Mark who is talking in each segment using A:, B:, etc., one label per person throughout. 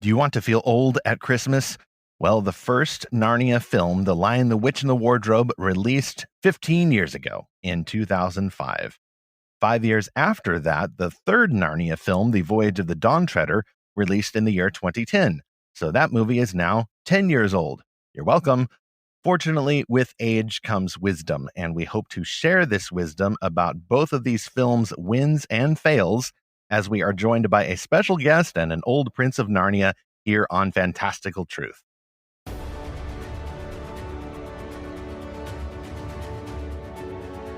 A: Do you want to feel old at Christmas? Well, the first Narnia film, The Lion, the Witch, and the Wardrobe, released 15 years ago in 2005. 5 years after that, the third Narnia film, The Voyage of the Dawn Treader, released in the year 2010. So that movie is now 10 years old. You're welcome. Fortunately, with age comes wisdom, and we hope to share this wisdom about both of these films' wins and fails as we are joined by a special guest and an old Prince of Narnia here on Fantastical Truth.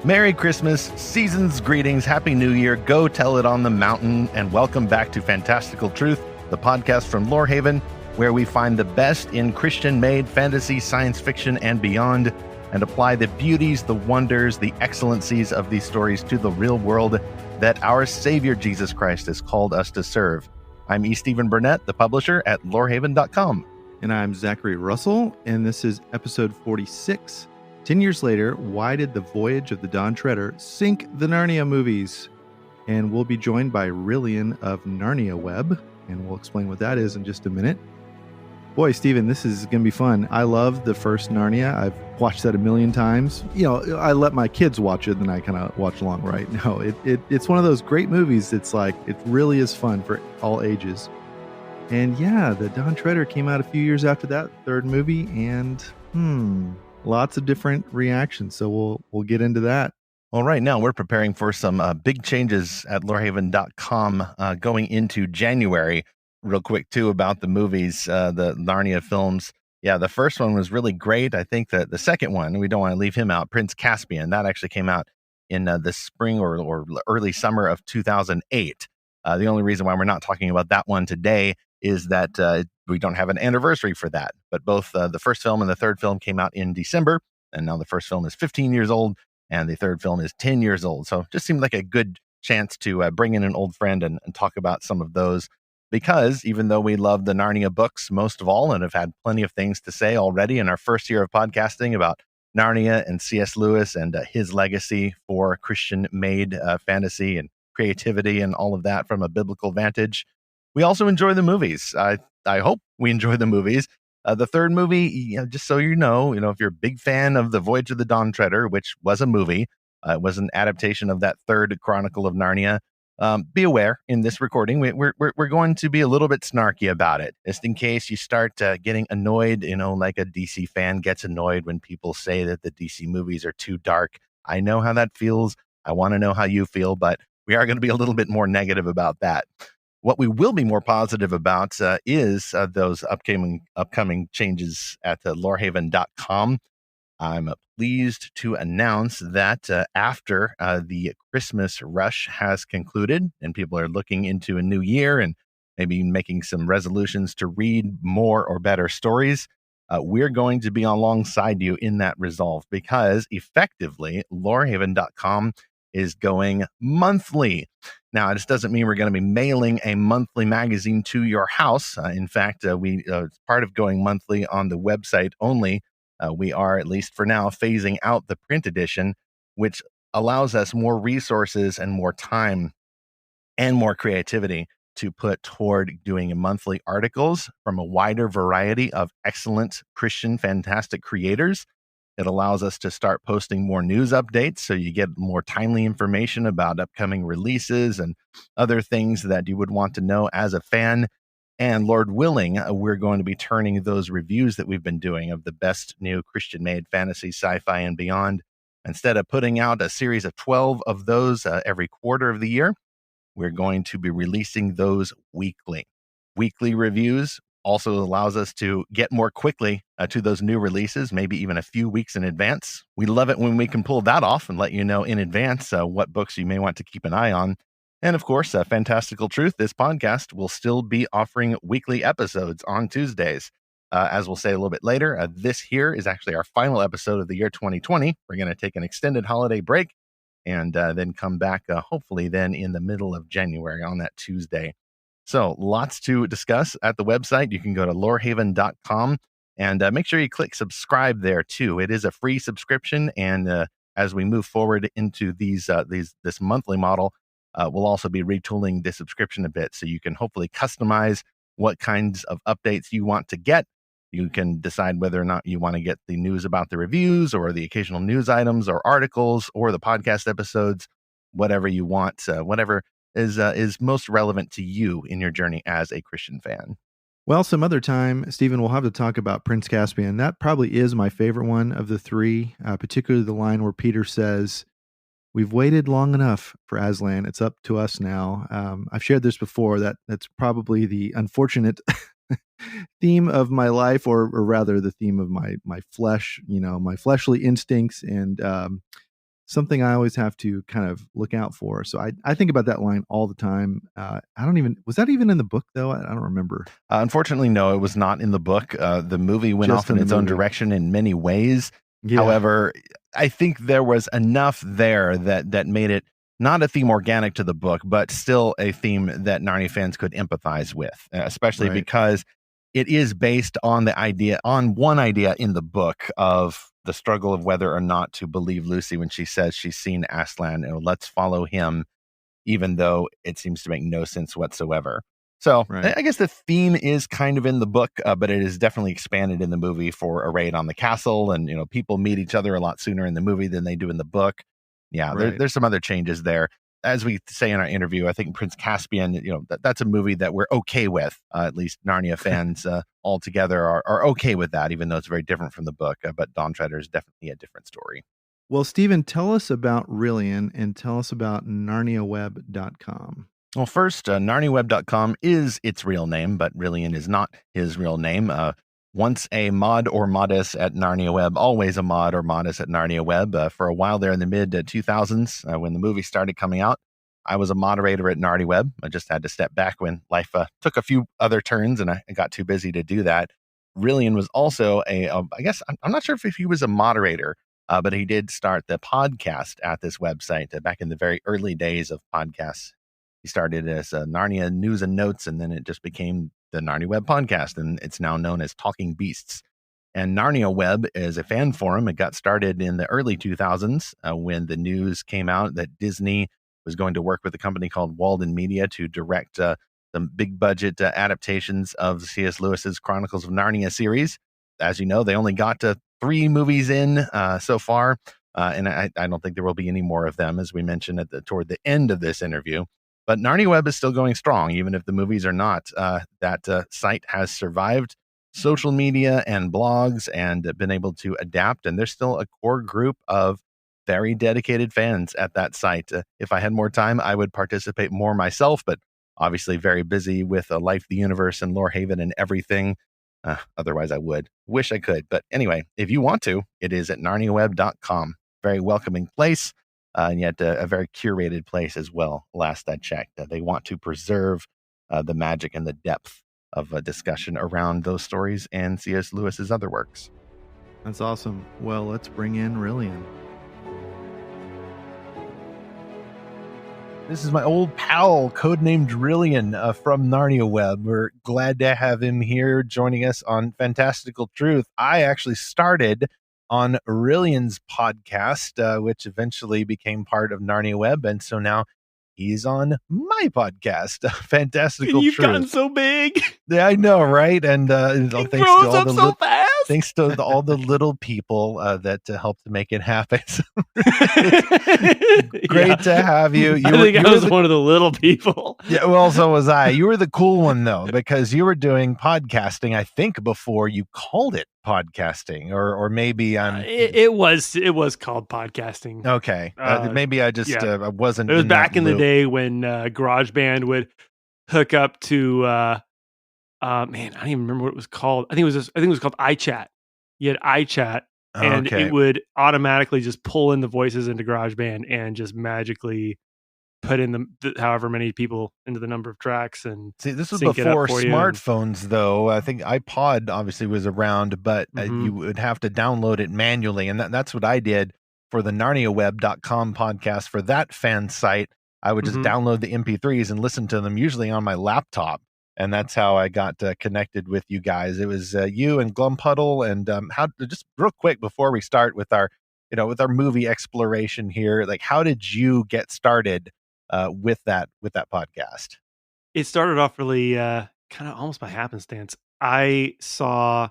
A: Merry Christmas, season's greetings, Happy New Year, go tell it on the mountain, and welcome back to Fantastical Truth, the podcast from Lorehaven, where we find the best in Christian-made fantasy, science fiction, and beyond, and apply the beauties, the wonders, the excellencies of these stories to the real world that our Savior Jesus Christ has called us to serve. I'm E. Stephen Burnett, the publisher at Lorehaven.com.
B: And I'm Zackary Russell, and this is episode 46. 10 years later, why did the Voyage of the Dawn Treader sink the Narnia movies? And we'll be joined by Rilian of Narnia Web, and we'll explain what that is in just a minute. Boy, Stephen, this is going to be fun. I love the first Narnia. I've watched that a million times. You know, I let my kids watch it, and I kind of watch along, right? No, it's one of those great movies. It's like, it really is fun for all ages. And yeah, the Dawn Treader came out a few years after that, third movie, and lots of different reactions. So we'll get into that.
A: Well, right now we're preparing for some big changes at Lorehaven.com going into January. Real quick, too, about the movies, the Narnia films. Yeah, the first one was really great. I think that the second one, we don't want to leave him out, Prince Caspian, that actually came out in the spring or early summer of 2008. The only reason why we're not talking about that one today is that we don't have an anniversary for that. But both the first film and the third film came out in December, and now the first film is 15 years old, and the third film is 10 years old. So it just seemed like a good chance to bring in an old friend and talk about some of those. Because even though we love the Narnia books most of all and have had plenty of things to say already in our first year of podcasting about Narnia and C.S. Lewis and his legacy for Christian-made fantasy and creativity and all of that from a biblical vantage, we also enjoy the movies. I hope we enjoy the movies. The third movie, just so you know, if you're a big fan of The Voyage of the Dawn Treader, which was a movie, it was an adaptation of that third Chronicle of Narnia. Be aware in this recording, we're going to be a little bit snarky about it, just in case you start getting annoyed, like a DC fan gets annoyed when people say that the DC movies are too dark. I know how that feels. I want to know how you feel, but we are going to be a little bit more negative about that. What we will be more positive about is those upcoming changes at Lorehaven.com. I'm pleased to announce that after the Christmas rush has concluded and people are looking into a new year and maybe making some resolutions to read more or better stories, we're going to be alongside you in that resolve because effectively Lorehaven.com is going monthly. Now, this doesn't mean we're going to be mailing a monthly magazine to your house. In fact, it's part of going monthly on the website only. We are, at least for now, phasing out the print edition, which allows us more resources and more time and more creativity to put toward doing monthly articles from a wider variety of excellent Christian fantastic creators. It allows us to start posting more news updates so you get more timely information about upcoming releases and other things that you would want to know as a fan. And Lord willing, we're going to be turning those reviews that we've been doing of the best new Christian-made fantasy, sci-fi, and beyond. Instead of putting out a series of 12 of those every quarter of the year, we're going to be releasing those weekly. Weekly reviews also allows us to get more quickly to those new releases, maybe even a few weeks in advance. We love it when we can pull that off and let you know in advance what books you may want to keep an eye on. And of course, Fantastical Truth, this podcast, will still be offering weekly episodes on Tuesdays. As we'll say a little bit later, this here is actually our final episode of the year 2020. We're going to take an extended holiday break and then come back, hopefully then in the middle of January on that Tuesday. So lots to discuss at the website. You can go to Lorehaven.com and make sure you click subscribe there too. It is a free subscription. And as we move forward into this monthly model, we'll also be retooling the subscription a bit so you can hopefully customize what kinds of updates you want to get. You can decide whether or not you want to get the news about the reviews or the occasional news items or articles or the podcast episodes, whatever you want, whatever is most relevant to you in your journey as a Christian fan.
B: Well, some other time, Stephen, we'll have to talk about Prince Caspian. That probably is my favorite one of the three, particularly the line where Peter says, "We've waited long enough for Aslan. It's up to us now." I've shared this before. That's probably the unfortunate theme of my life, or rather the theme of my flesh, my fleshly instincts, and something I always have to kind of look out for. So I think about that line all the time. Was that even in the book though? I don't remember.
A: Unfortunately, no, it was not in the book. The movie went off in its own direction in many ways. Yeah. However, I think there was enough there that made it not a theme organic to the book, but still a theme that Narnia fans could empathize with, especially because it is based on one idea in the book of the struggle of whether or not to believe Lucy when she says she's seen Aslan, and let's follow him, even though it seems to make no sense whatsoever. So I guess the theme is kind of in the book, but it is definitely expanded in the movie for a raid on the castle, and people meet each other a lot sooner in the movie than they do in the book. Yeah, there's some other changes there. As we say in our interview, I think Prince Caspian, that's a movie that we're okay with. At least Narnia fans altogether are okay with that, even though it's very different from the book. But Dawn Treader is definitely a different story.
B: Well, Stephen, tell us about Rilian and tell us about NarniaWeb.com.
A: Well, first, NarniaWeb.com is its real name, but Rilian is not his real name. Once a mod or modess at Narnia Web, always a mod or modess at Narnia Web. For a while there in the mid-2000s, when the movie started coming out, I was a moderator at Narnia Web. I just had to step back when life took a few other turns, and I got too busy to do that. Rilian was also I guess, I'm not sure if he was a moderator, but he did start the podcast at this website back in the very early days of podcasts. He started as Narnia News and Notes, and then it just became the Narnia Web podcast, and it's now known as Talking Beasts. And Narnia Web is a fan forum. It got started in the early 2000s when the news came out that Disney was going to work with a company called Walden Media to direct some big budget adaptations of C.S. Lewis's Chronicles of Narnia series. As you know, they only got to 3 movies in so far, and I don't think there will be any more of them, as we mentioned toward the end of this interview. But Narnia Web is still going strong, even if the movies are not. That site has survived social media and blogs and been able to adapt, and there's still a core group of very dedicated fans at that site. If I had more time, I would participate more myself, but obviously very busy with Life, the Universe, and Lorehaven and everything. Otherwise, I would. Wish I could. But anyway, if you want to, it is at NarniaWeb.com. Very welcoming place. And yet a very curated place as well, last I checked. They want to preserve the magic and the depth of a discussion around those stories and C.S. Lewis's other works.
B: That's awesome. Well, let's bring in Rilian.
A: This is my old pal, codenamed Rilian from Narnia Web. We're glad to have him here joining us on Fantastical Truth. I actually started on Rilian's podcast, which eventually became part of Narnia Web, and so now he's on my podcast, Fantastical
C: You've
A: Truth.
C: gotten so big.
A: Yeah, I know, right? And
C: he grows up so fast.
A: Thanks to all the little people that helped to make it happen. Great to have you.
C: I was one of the little people.
A: Yeah, well, so was I. You were the cool one, though, because you were doing podcasting, I think, before you called it podcasting, or maybe I'm.
C: It was called podcasting.
A: Okay, maybe I just I wasn't.
C: It was back in the day when GarageBand would hook up to. Man, I don't even remember what it was called. I think it was called iChat. You had iChat, and it would automatically just pull in the voices into GarageBand and just magically put in the however many people into the number of tracks. And
A: see, this was before smartphones, though. I think iPod obviously was around, but you would have to download it manually, and that's what I did for the NarniaWeb.com podcast. For that fan site, I would just download the MP3s and listen to them, usually on my laptop. And that's how I got connected with you guys. It was you and Glumpuddle. And just real quick before we start with our movie exploration here, like, how did you get started with that podcast?
C: It started off really kind kind of almost by happenstance, I saw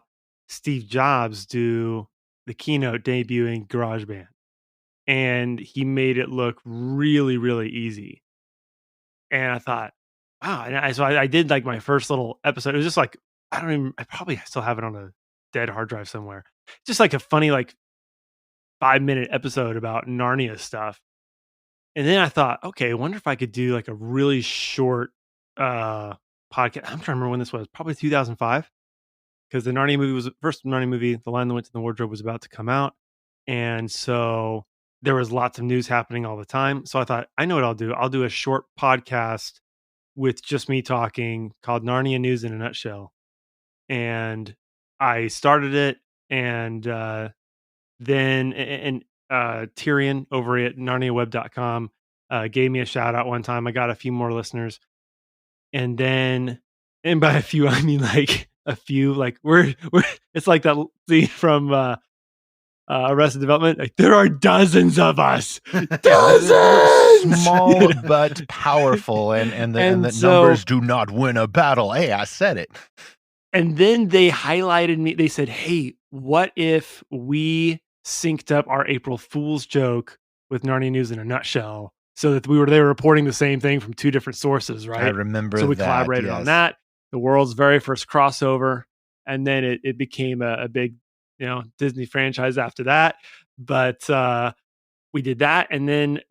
C: Steve Jobs do the keynote debuting GarageBand, and he made it look really, really easy. And I thought, wow. And I did like my first little episode. It was just like, I probably still have it on a dead hard drive somewhere. Just like a funny, like 5-minute episode about Narnia stuff. And then I thought, okay, I wonder if I could do like a really short podcast. I'm trying to remember when this was, probably 2005, because the Narnia movie was the first Narnia movie. The Lion that Went to the Wardrobe was about to come out. And so there was lots of news happening all the time. So I thought, I know what I'll do. I'll do a short podcast with just me talking called Narnia News in a Nutshell. And I started it, and then Tyrion over at narniaweb.com gave me a shout out one time. I got a few more listeners. And then, and by a few, I mean like a few, like we're it's like that scene from Arrested Development. Like, there are dozens of us. Dozens!
A: Small but powerful, and the numbers do not win a battle. Hey, I said it.
C: And then they highlighted me. They said, hey, what if we synced up our April Fool's joke with Narnia News in a Nutshell, so that they were reporting the same thing from two different sources, right?
A: I remember
C: so we
A: that,
C: collaborated on that. The world's very first crossover. And then it became a big, Disney franchise after that. But we did that. And then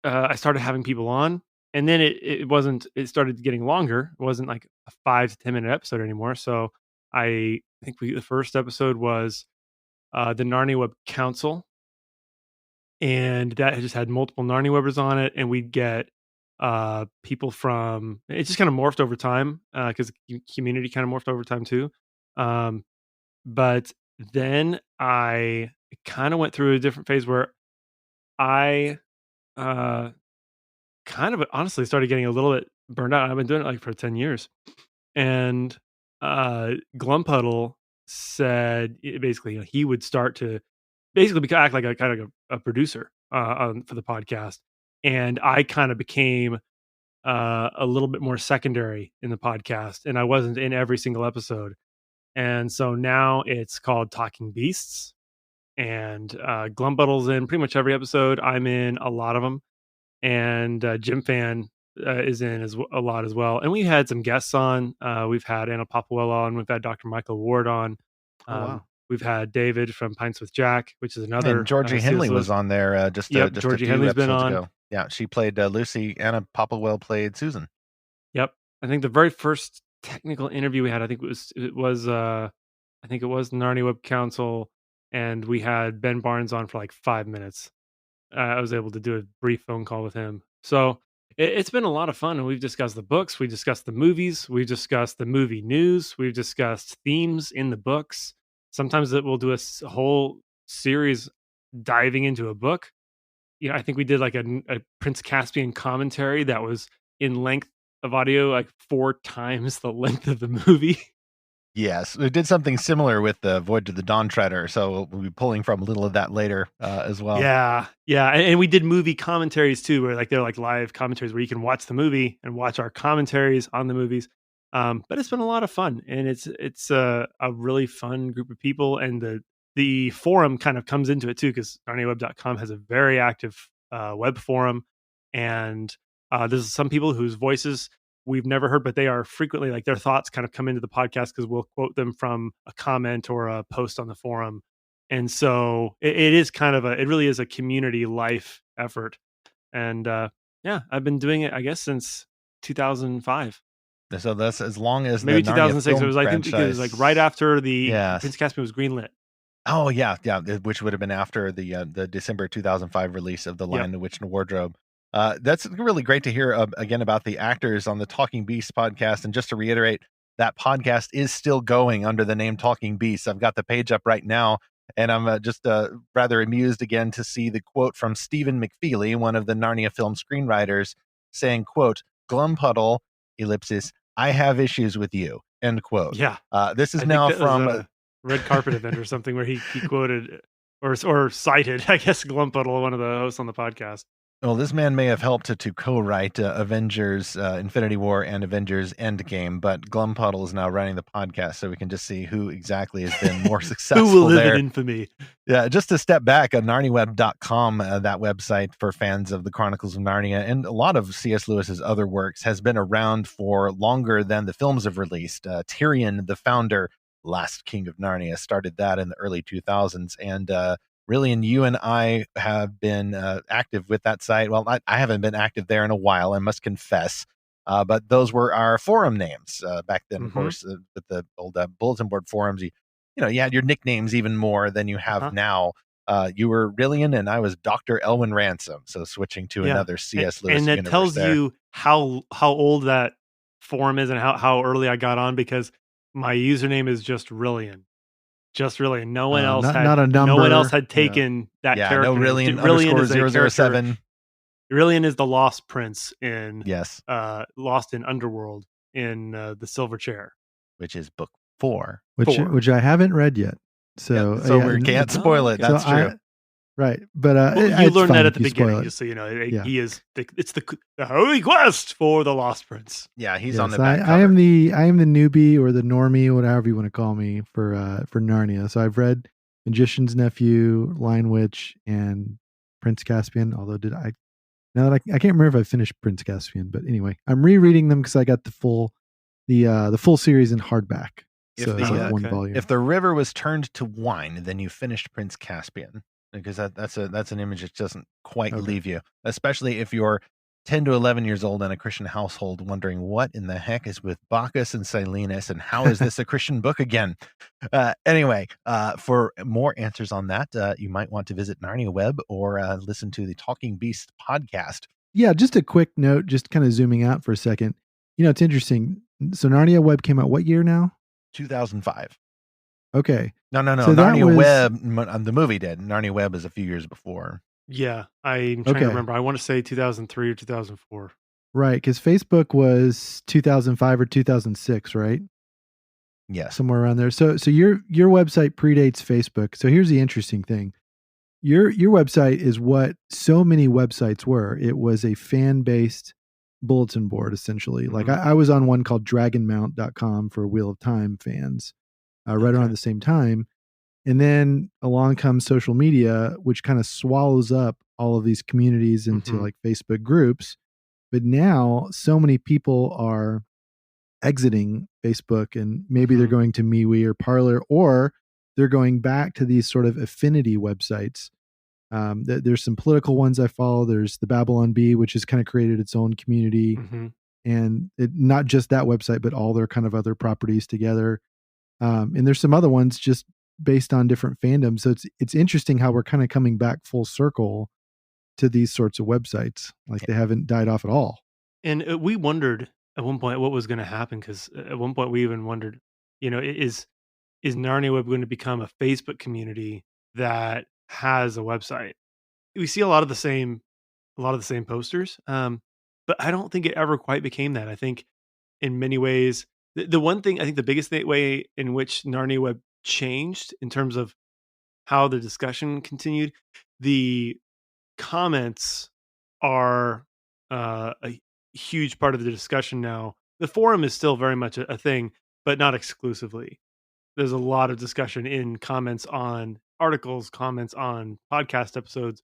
C: I started having people on. And then it started getting longer. It wasn't like a 5 to 10 minute episode anymore. So I think the first episode was the Narnia Web Council. And that just had multiple Narnia Webbers on it. And we'd get people from, it just kind of morphed over time, because the community kind of morphed over time too. But then I kind of went through a different phase where I kind of honestly started getting a little bit burned out. I've been doing it like for 10 years. And Glumpuddle said basically he would start to basically act like a kind of a producer for the podcast. And I kind of became a little bit more secondary in the podcast, and I wasn't in every single episode. And so now it's called Talking Beasts, and Glumpuddle's in pretty much every episode. I'm in a lot of them, and Jim Fan is in a lot as well. And we had some guests on. We've had Anna Popwell on. We've had Dr. Michael Ward on.
B: Wow.
C: We've had David from Pints with Jack, which is another.
A: And Georgie Henley was on there just
C: Georgie
A: a few
C: Henley's
A: episodes
C: been on.
A: ago. Yeah, she played Lucy. Anna Popplewell played Susan.
C: Yep, I think the very first technical interview we had, I think it was Narnia Web Council, and we had Ben Barnes on for like 5 minutes. I was able to do a brief phone call with him. So it's been a lot of fun, and we've discussed the books, we discussed the movies, we've discussed the movie news, we've discussed themes in the books. Sometimes we'll do a whole series diving into a book. I think we did like a Prince Caspian commentary that was in length of audio, like 4 times the length of the movie.
A: Yes, we did something similar with the Voyage of the Dawn Treader, so we'll be pulling from a little of that later as well.
C: Yeah, and we did movie commentaries too, where they're like live commentaries where you can watch the movie and watch our commentaries on the movies. But it's been a lot of fun, and it's a really fun group of people, and the forum kind of comes into it too, because narniaweb.com has a very active web forum, and there's some people whose voices we've never heard, but they are frequently, like, their thoughts kind of come into the podcast because we'll quote them from a comment or a post on the forum. And so it is kind of it really is a community life effort. And I've been doing it, I guess, since 2005.
A: So that's as long as
C: maybe
A: the
C: 2006. It was, I think,
A: franchise.
C: because it was like right after the Prince Caspian was greenlit.
A: Oh yeah, which would have been after the December 2005 release of The Lion, the Witch, and the Wardrobe. That's really great to hear again about the actors on the Talking Beasts podcast. And just to reiterate, that podcast is still going under the name Talking Beasts. I've got the page up right now, and I'm just rather amused again to see the quote from Stephen McFeely, one of the Narnia film screenwriters, saying, quote, Glumpuddle, ellipsis, I have issues with you, end quote.
C: Yeah.
A: This is now from
C: a red carpet event or something where he quoted or cited, I guess, Glumpuddle, one of the hosts on the podcast.
A: Well, this man may have helped to co-write Avengers Infinity War and Avengers Endgame, but Glumpuddle is now running the podcast, so we can just see who exactly has been more successful
C: who will live
A: there.
C: in infamy.
A: Yeah, just to step back, narniaweb.com, that website for fans of the Chronicles of Narnia and a lot of C.S. Lewis's other works, has been around for longer than the films have released. Tyrion, the founder, last king of Narnia, started that in the early 2000s, and Rilian, you and I have been active with that site. Well, I haven't been active there in a while, I must confess. But those were our forum names back then, of course, with the old bulletin board forums. You had your nicknames even more than you have now. You were Rilian and I was Dr. Elwin Ransom. So switching to another C.S. Lewis
C: and that
A: universe
C: tells
A: there.
C: you how old that forum is and how early I got on, because my username is just Rilian. Just Rilian. No one else had
B: not a number.
C: No one else had taken that character.
A: No Rilian _ 007.
C: Rilian is the Lost Prince in
A: Lost
C: in Underworld in the Silver Chair,
A: which is book 4,
B: which I haven't read yet. So
A: we can't spoil it. That's true.
B: Right, but
C: you learn that at the beginning, just so you know. He is it's the holy quest for the Lost Prince.
A: Yeah, he's on the back cover.
B: I am the newbie or the normie, whatever you want to call me, for Narnia. So I've read Magician's Nephew, Lion Witch, and Prince Caspian. Although I can't remember if I finished Prince Caspian, but anyway, I'm rereading them because I got the full series in hardback. So it's like one volume.
A: If the river was turned to wine, then you finished Prince Caspian, because that's an image that doesn't quite leave you, especially if you're 10 to 11 years old in a Christian household wondering what in the heck is with Bacchus and Silenus and how is this a Christian book again? Anyway, for more answers on that, you might want to visit Narnia Web or listen to the Talking Beast podcast.
B: Yeah, just a quick note, just kind of zooming out for a second. It's interesting. So Narnia Web came out what year now?
A: 2005.
B: Okay.
A: No. So Narnia Web, the movie did. Narnia Web is a few years before.
C: Yeah, I'm trying to remember. I want to say 2003 or 2004.
B: Right, because Facebook was 2005 or 2006, right?
A: Yeah,
B: somewhere around there. So your website predates Facebook. So here's the interesting thing: your website is what so many websites were. It was a fan-based bulletin board, essentially. Like I was on one called dragonmount.com for Wheel of Time fans, right around the same time. And then along comes social media, which kind of swallows up all of these communities into like Facebook groups. But now so many people are exiting Facebook, and maybe they're going to MeWe or Parler, or they're going back to these sort of affinity websites. There's some political ones I follow. There's the Babylon Bee, which has kind of created its own community, and not just that website, but all their kind of other properties together. And there's some other ones just based on different fandoms. So it's interesting how we're kind of coming back full circle to these sorts of websites. Like they haven't died off at all.
C: And we wondered at one point what was going to happen, because at one point we even wondered, is Narnia Web going to become a Facebook community that has a website? We see a lot of the same posters, but I don't think it ever quite became that. I think in many ways, the one thing, I think the biggest way in which Narnia Web changed in terms of how the discussion continued, the comments are a huge part of the discussion now. The forum is still very much a thing, but not exclusively. There's a lot of discussion in comments on articles, comments on podcast episodes,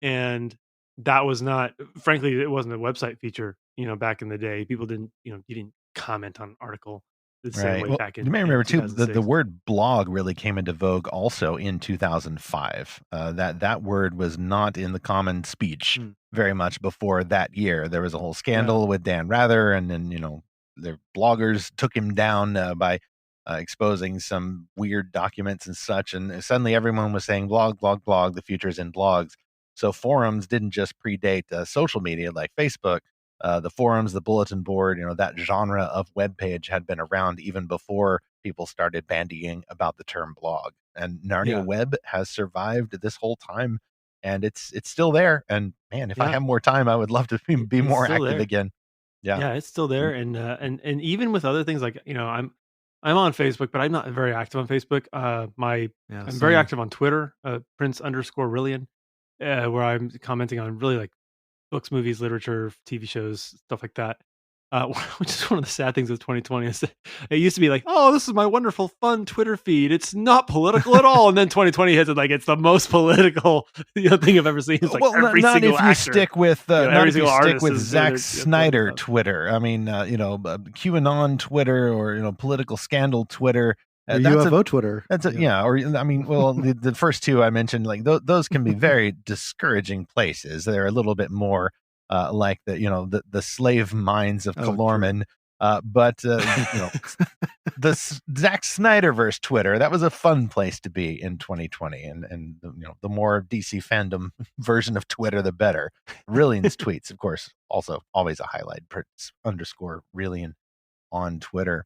C: and that was not, frankly, it wasn't a website feature, back in the day. People didn't, you didn't comment on an article the same way back in.
A: You may remember too, the word blog really came into vogue also in 2005. That word was not in the common speech very much before that year. There was a whole scandal with Dan Rather, and then their bloggers took him down by exposing some weird documents and such, and suddenly everyone was saying blog, the future's in blogs. So forums didn't just predate social media like Facebook. The forums, the bulletin board, that genre of web page had been around even before people started bandying about the term blog. And Narnia Web has survived this whole time, and it's still there. And man, if I have more time, I would love to be more active again.
C: Yeah, it's still there. And even with other things, like I'm on Facebook, but I'm not very active on Facebook. I'm very active on Twitter, Prince _ Rilian, where I'm commenting on really like books, movies, literature, TV shows, stuff like that. Which is one of the sad things with 2020 is that it used to be like, oh, this is my wonderful, fun Twitter feed. It's not political at all. And then 2020 hits it like it's the most political thing I've ever seen. It's like
A: Well,
C: every
A: not
C: single
A: if you
C: actor,
A: stick with not
C: every
A: if you
C: single
A: stick
C: artist
A: with
C: is doing
A: Zack
C: their
A: Snyder
C: stuff.
A: Twitter. I mean, QAnon Twitter, or political scandal Twitter.
B: Or UFO Twitter.
A: That's yeah. Or I mean, well, the first two I mentioned, like those can be very discouraging places. They're a little bit more like the slave mines of Calorman. But the Zack Snyderverse Twitter, that was a fun place to be in 2020, and the more DC fandom version of Twitter, the better. Rilian's tweets, of course, also always a highlight. _Rilian on Twitter.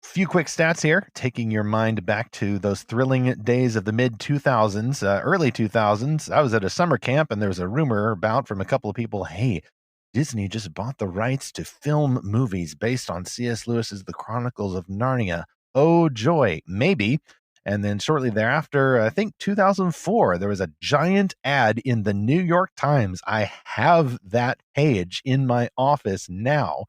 A: Few quick stats here, taking your mind back to those thrilling days of the mid 2000s, early 2000s. I was at a summer camp, and there was a rumor about from a couple of people, hey, Disney just bought the rights to film movies based on C.S. Lewis's The Chronicles of Narnia. Oh, joy, maybe. And then shortly thereafter, I think 2004, there was a giant ad in the New York Times. I have that page in my office now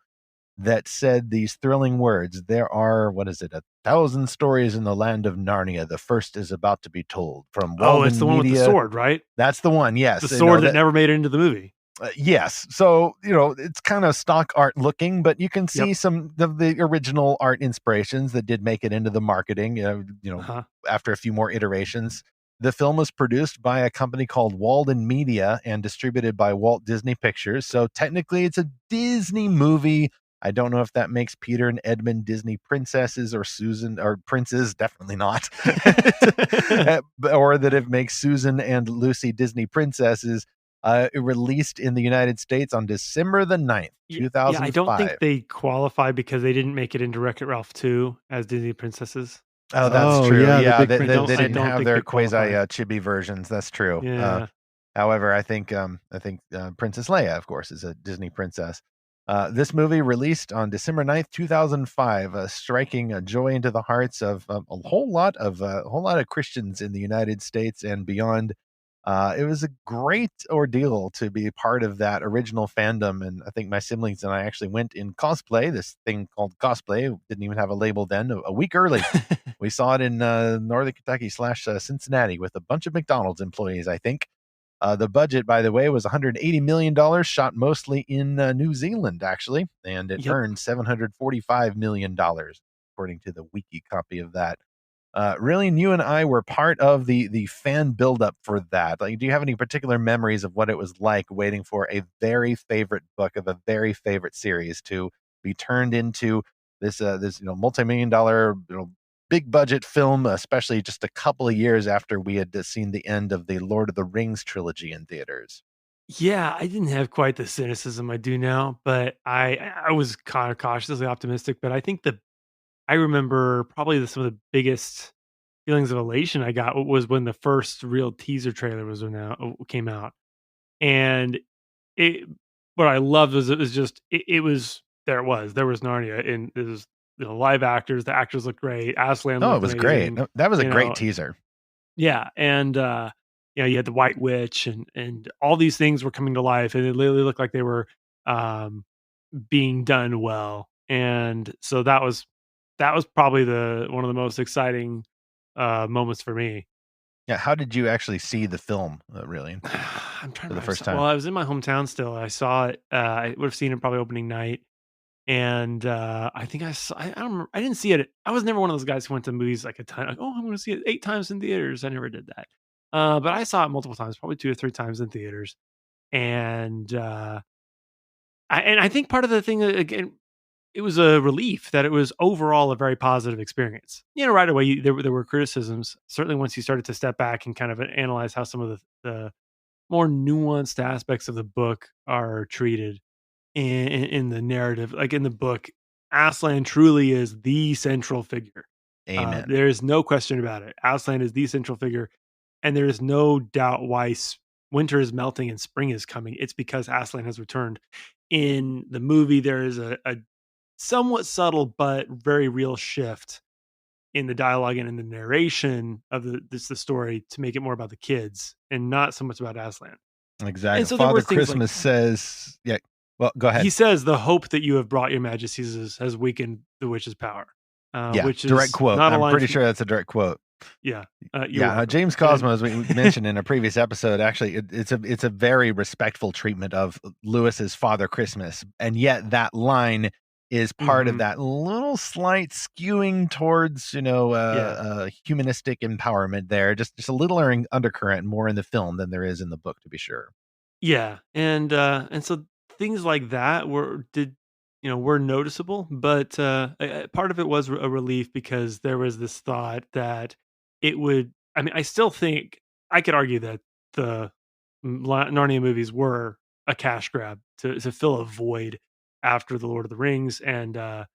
A: that said these thrilling words. There are, 1,000 stories in the land of Narnia. The first is about to be told. From Walden
C: it's the one with the sword, right?
A: That's the one, yes.
C: The sword that never made it into the movie.
A: Yes. So, it's kind of stock art looking, but you can see some of the original art inspirations that did make it into the marketing, after a few more iterations. The film was produced by a company called Walden Media and distributed by Walt Disney Pictures. So technically it's a Disney movie. I don't know if that makes Peter and Edmund Disney princesses or Susan or princes. Definitely not. Or that it makes Susan and Lucy Disney princesses. It released in the United States on December the 9th, 2005.
C: Yeah, I don't think they qualify because they didn't make it into Wreck-It Ralph 2 as Disney princesses.
A: Oh, that's true. Yeah, they
C: I
A: didn't
C: don't
A: have
C: think
A: their
C: they
A: quasi
C: qualify.
A: chibi versions. That's true.
C: Yeah.
A: However, I think Princess Leia, of course, is a Disney princess. This movie released on December 9th, 2005, striking a joy into the hearts of a whole lot of Christians in the United States and beyond. It was a great ordeal to be part of that original fandom, and I think my siblings and I actually went in cosplay. This thing called cosplay didn't even have a label then. A week early, we saw it in Northern Kentucky / Cincinnati with a bunch of McDonald's employees, I think. The budget, by the way, was $180 million, shot mostly in New Zealand, actually, and it earned $745 million, according to the wiki copy of that. Rilian, you and I were part of the fan buildup for that. Like, do you have any particular memories of what it was like waiting for a very favorite book of a very favorite series to be turned into this multi-million-dollar big budget film, especially just a couple of years after we had seen the end of the Lord of the Rings trilogy in theaters?
C: Yeah, I didn't have quite the cynicism I do now, but I was kind of cautiously optimistic. But I think I remember probably some of the biggest feelings of elation I got was when the first real teaser trailer came out, and it. What I loved was it was just it was there was Narnia, and it was live actors. The actors looked great. Aslan
A: Oh, it
C: looked
A: was great.
C: amazing.
A: That was a great teaser.
C: Yeah, and you had the White Witch, and all these things were coming to life, and it literally looked like they were um, being done well. And so that was probably the one of the most exciting moments for me.
A: Yeah, how did you actually see the film, Rilian,
C: I'm trying
A: for
C: to
A: the first time?
C: Well, I was in my hometown still. I saw it. I would have seen it probably opening night, and I think I saw. I don't remember. I didn't see it. I was never one of those guys who went to movies like a ton. Like, oh, I'm going to see it 8 times in theaters. I never did that. But I saw it multiple times, probably 2 or 3 times in theaters, and I think part of the thing again, it was a relief that it was overall a very positive experience. Right away there were criticisms. Certainly, once you started to step back and kind of analyze how some of the more nuanced aspects of the book are treated in the narrative, like in the book, Aslan truly is the central figure.
A: Amen.
C: There is no question about it. Aslan is the central figure, and there is no doubt why winter is melting and spring is coming. It's because Aslan has returned. In the movie, there is a somewhat subtle but very real shift in the dialogue and in the narration of the story to make it more about the kids and not so much about Aslan.
A: Exactly.
C: And so there
A: Father
C: were things
A: Christmas says, yeah. Well, go ahead.
C: he says, "The hope that you have brought your majesties has weakened the witch's power,"
A: Yeah,
C: which
A: direct
C: is
A: quote.
C: not a
A: I'm
C: line
A: pretty
C: from.
A: sure that's a direct quote.
C: Yeah, you're
A: Yeah,
C: welcome.
A: James
C: And
A: Cosmo, as we mentioned in a previous episode, actually, it's a very respectful treatment of Lewis's Father Christmas, and yet that line is part of
C: mhm,
A: that little slight skewing towards
C: yeah.
A: humanistic empowerment there, just a little undercurrent more in the film than there is in the book, to be sure.
C: Yeah, and so things like that were noticeable, but part of it was a relief because there was this thought that it would. I mean, I still think I could argue that the Narnia movies were a cash grab to fill a void after the Lord of the Rings, and of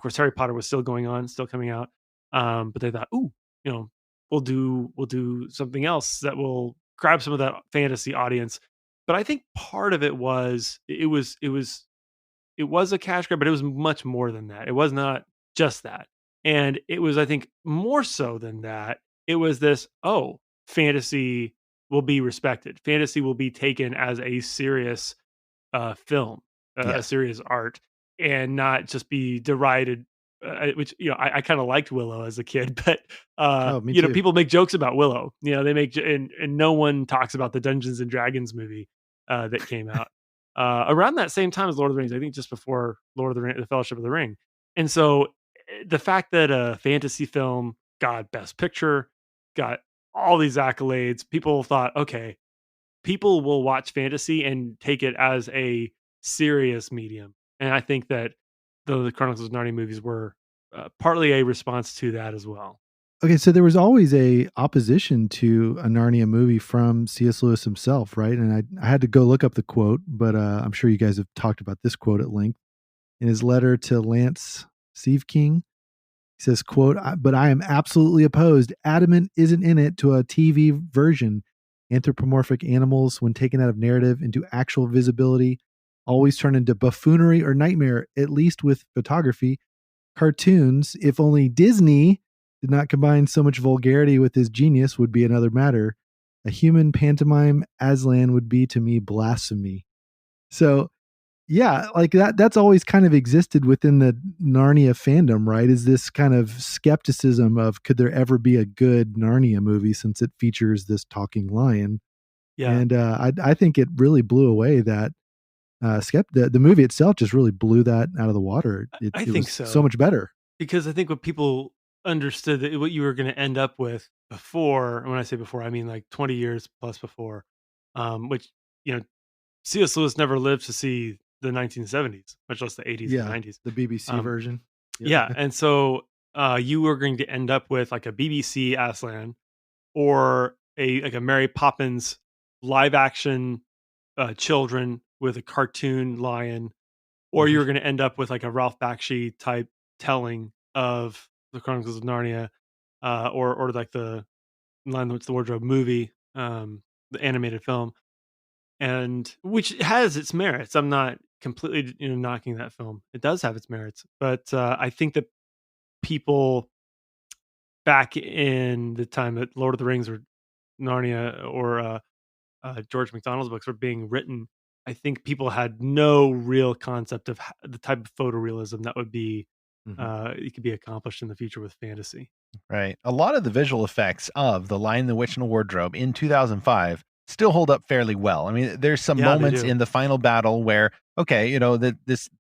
C: course, Harry Potter was still going on, still coming out. But they thought, ooh, we'll do something else that will grab some of that fantasy audience, but I think part of it was it was a cash grab, but it was much more than that. It was not just that. And it was, I think, more so than that. It was this, oh, fantasy will be respected. Fantasy will be taken as a serious film, a
A: Yeah.
C: serious art, and not just be derided. Which I kind of liked Willow as a kid, but
B: Oh, me too.
C: people make jokes about Willow. They make and no one talks about the Dungeons and Dragons movie that came out around that same time as Lord of the Rings. I think just before Lord of the Ring, the Fellowship of the Ring, and so the fact that a fantasy film got Best Picture, got all these accolades, people thought, okay, people will watch fantasy and take it as a serious medium. And I think that the Chronicles of Narnia movies were partly a response to that as well.
B: Okay, so there was always a opposition to a Narnia movie from C.S. Lewis himself, right? And I had to go look up the quote, but I'm sure you guys have talked about this quote at length. In his letter to Lance Sievking, he says, quote, but I am absolutely opposed. Adamant isn't in it to a TV version. Anthropomorphic animals, when taken out of narrative into actual visibility, always turn into buffoonery or nightmare, at least with photography. Cartoons, if only Disney did not combine so much vulgarity with his genius, would be another matter. A human pantomime Aslan would be to me blasphemy. So yeah, like that's always kind of existed within the Narnia fandom, right? Is this kind of skepticism of could there ever be a good Narnia movie since it features this talking lion?
C: Yeah,
B: And I think it really blew away that the movie itself just really blew that out of the water.
C: I
B: It
C: think
B: was so
C: so,
B: much better.
C: because I think what people understood that what you were going to end up with before, and when I say before, I mean like 20 years plus before, which you know C.S. Lewis never lived to see the 1970s, much less the 80s and
B: Yeah,
C: 90s.
B: the BBC
C: Um,
B: version. Yeah.
C: yeah, and so you were going to end up with like a BBC Aslan or a Mary Poppins live action children with a cartoon lion, or
B: Mhm.
C: you're going to end up with like a Ralph Bakshi type telling of the Chronicles of Narnia, or like the Lion, the Witch, the Wardrobe movie, the animated film, and which has its merits. I'm not completely knocking that film. It does have its merits, but I think that people back in the time that Lord of the Rings or Narnia or George MacDonald's books were being written, I think people had no real concept of the type of photorealism that would be
B: Mhm.
C: it could be accomplished in the future with fantasy.
A: Right. A lot of the visual effects of The Lion, the Witch, and the Wardrobe in 2005 still hold up fairly well. I mean, there's some
C: Yeah, they
A: moments
C: do.
A: in the final battle where, okay,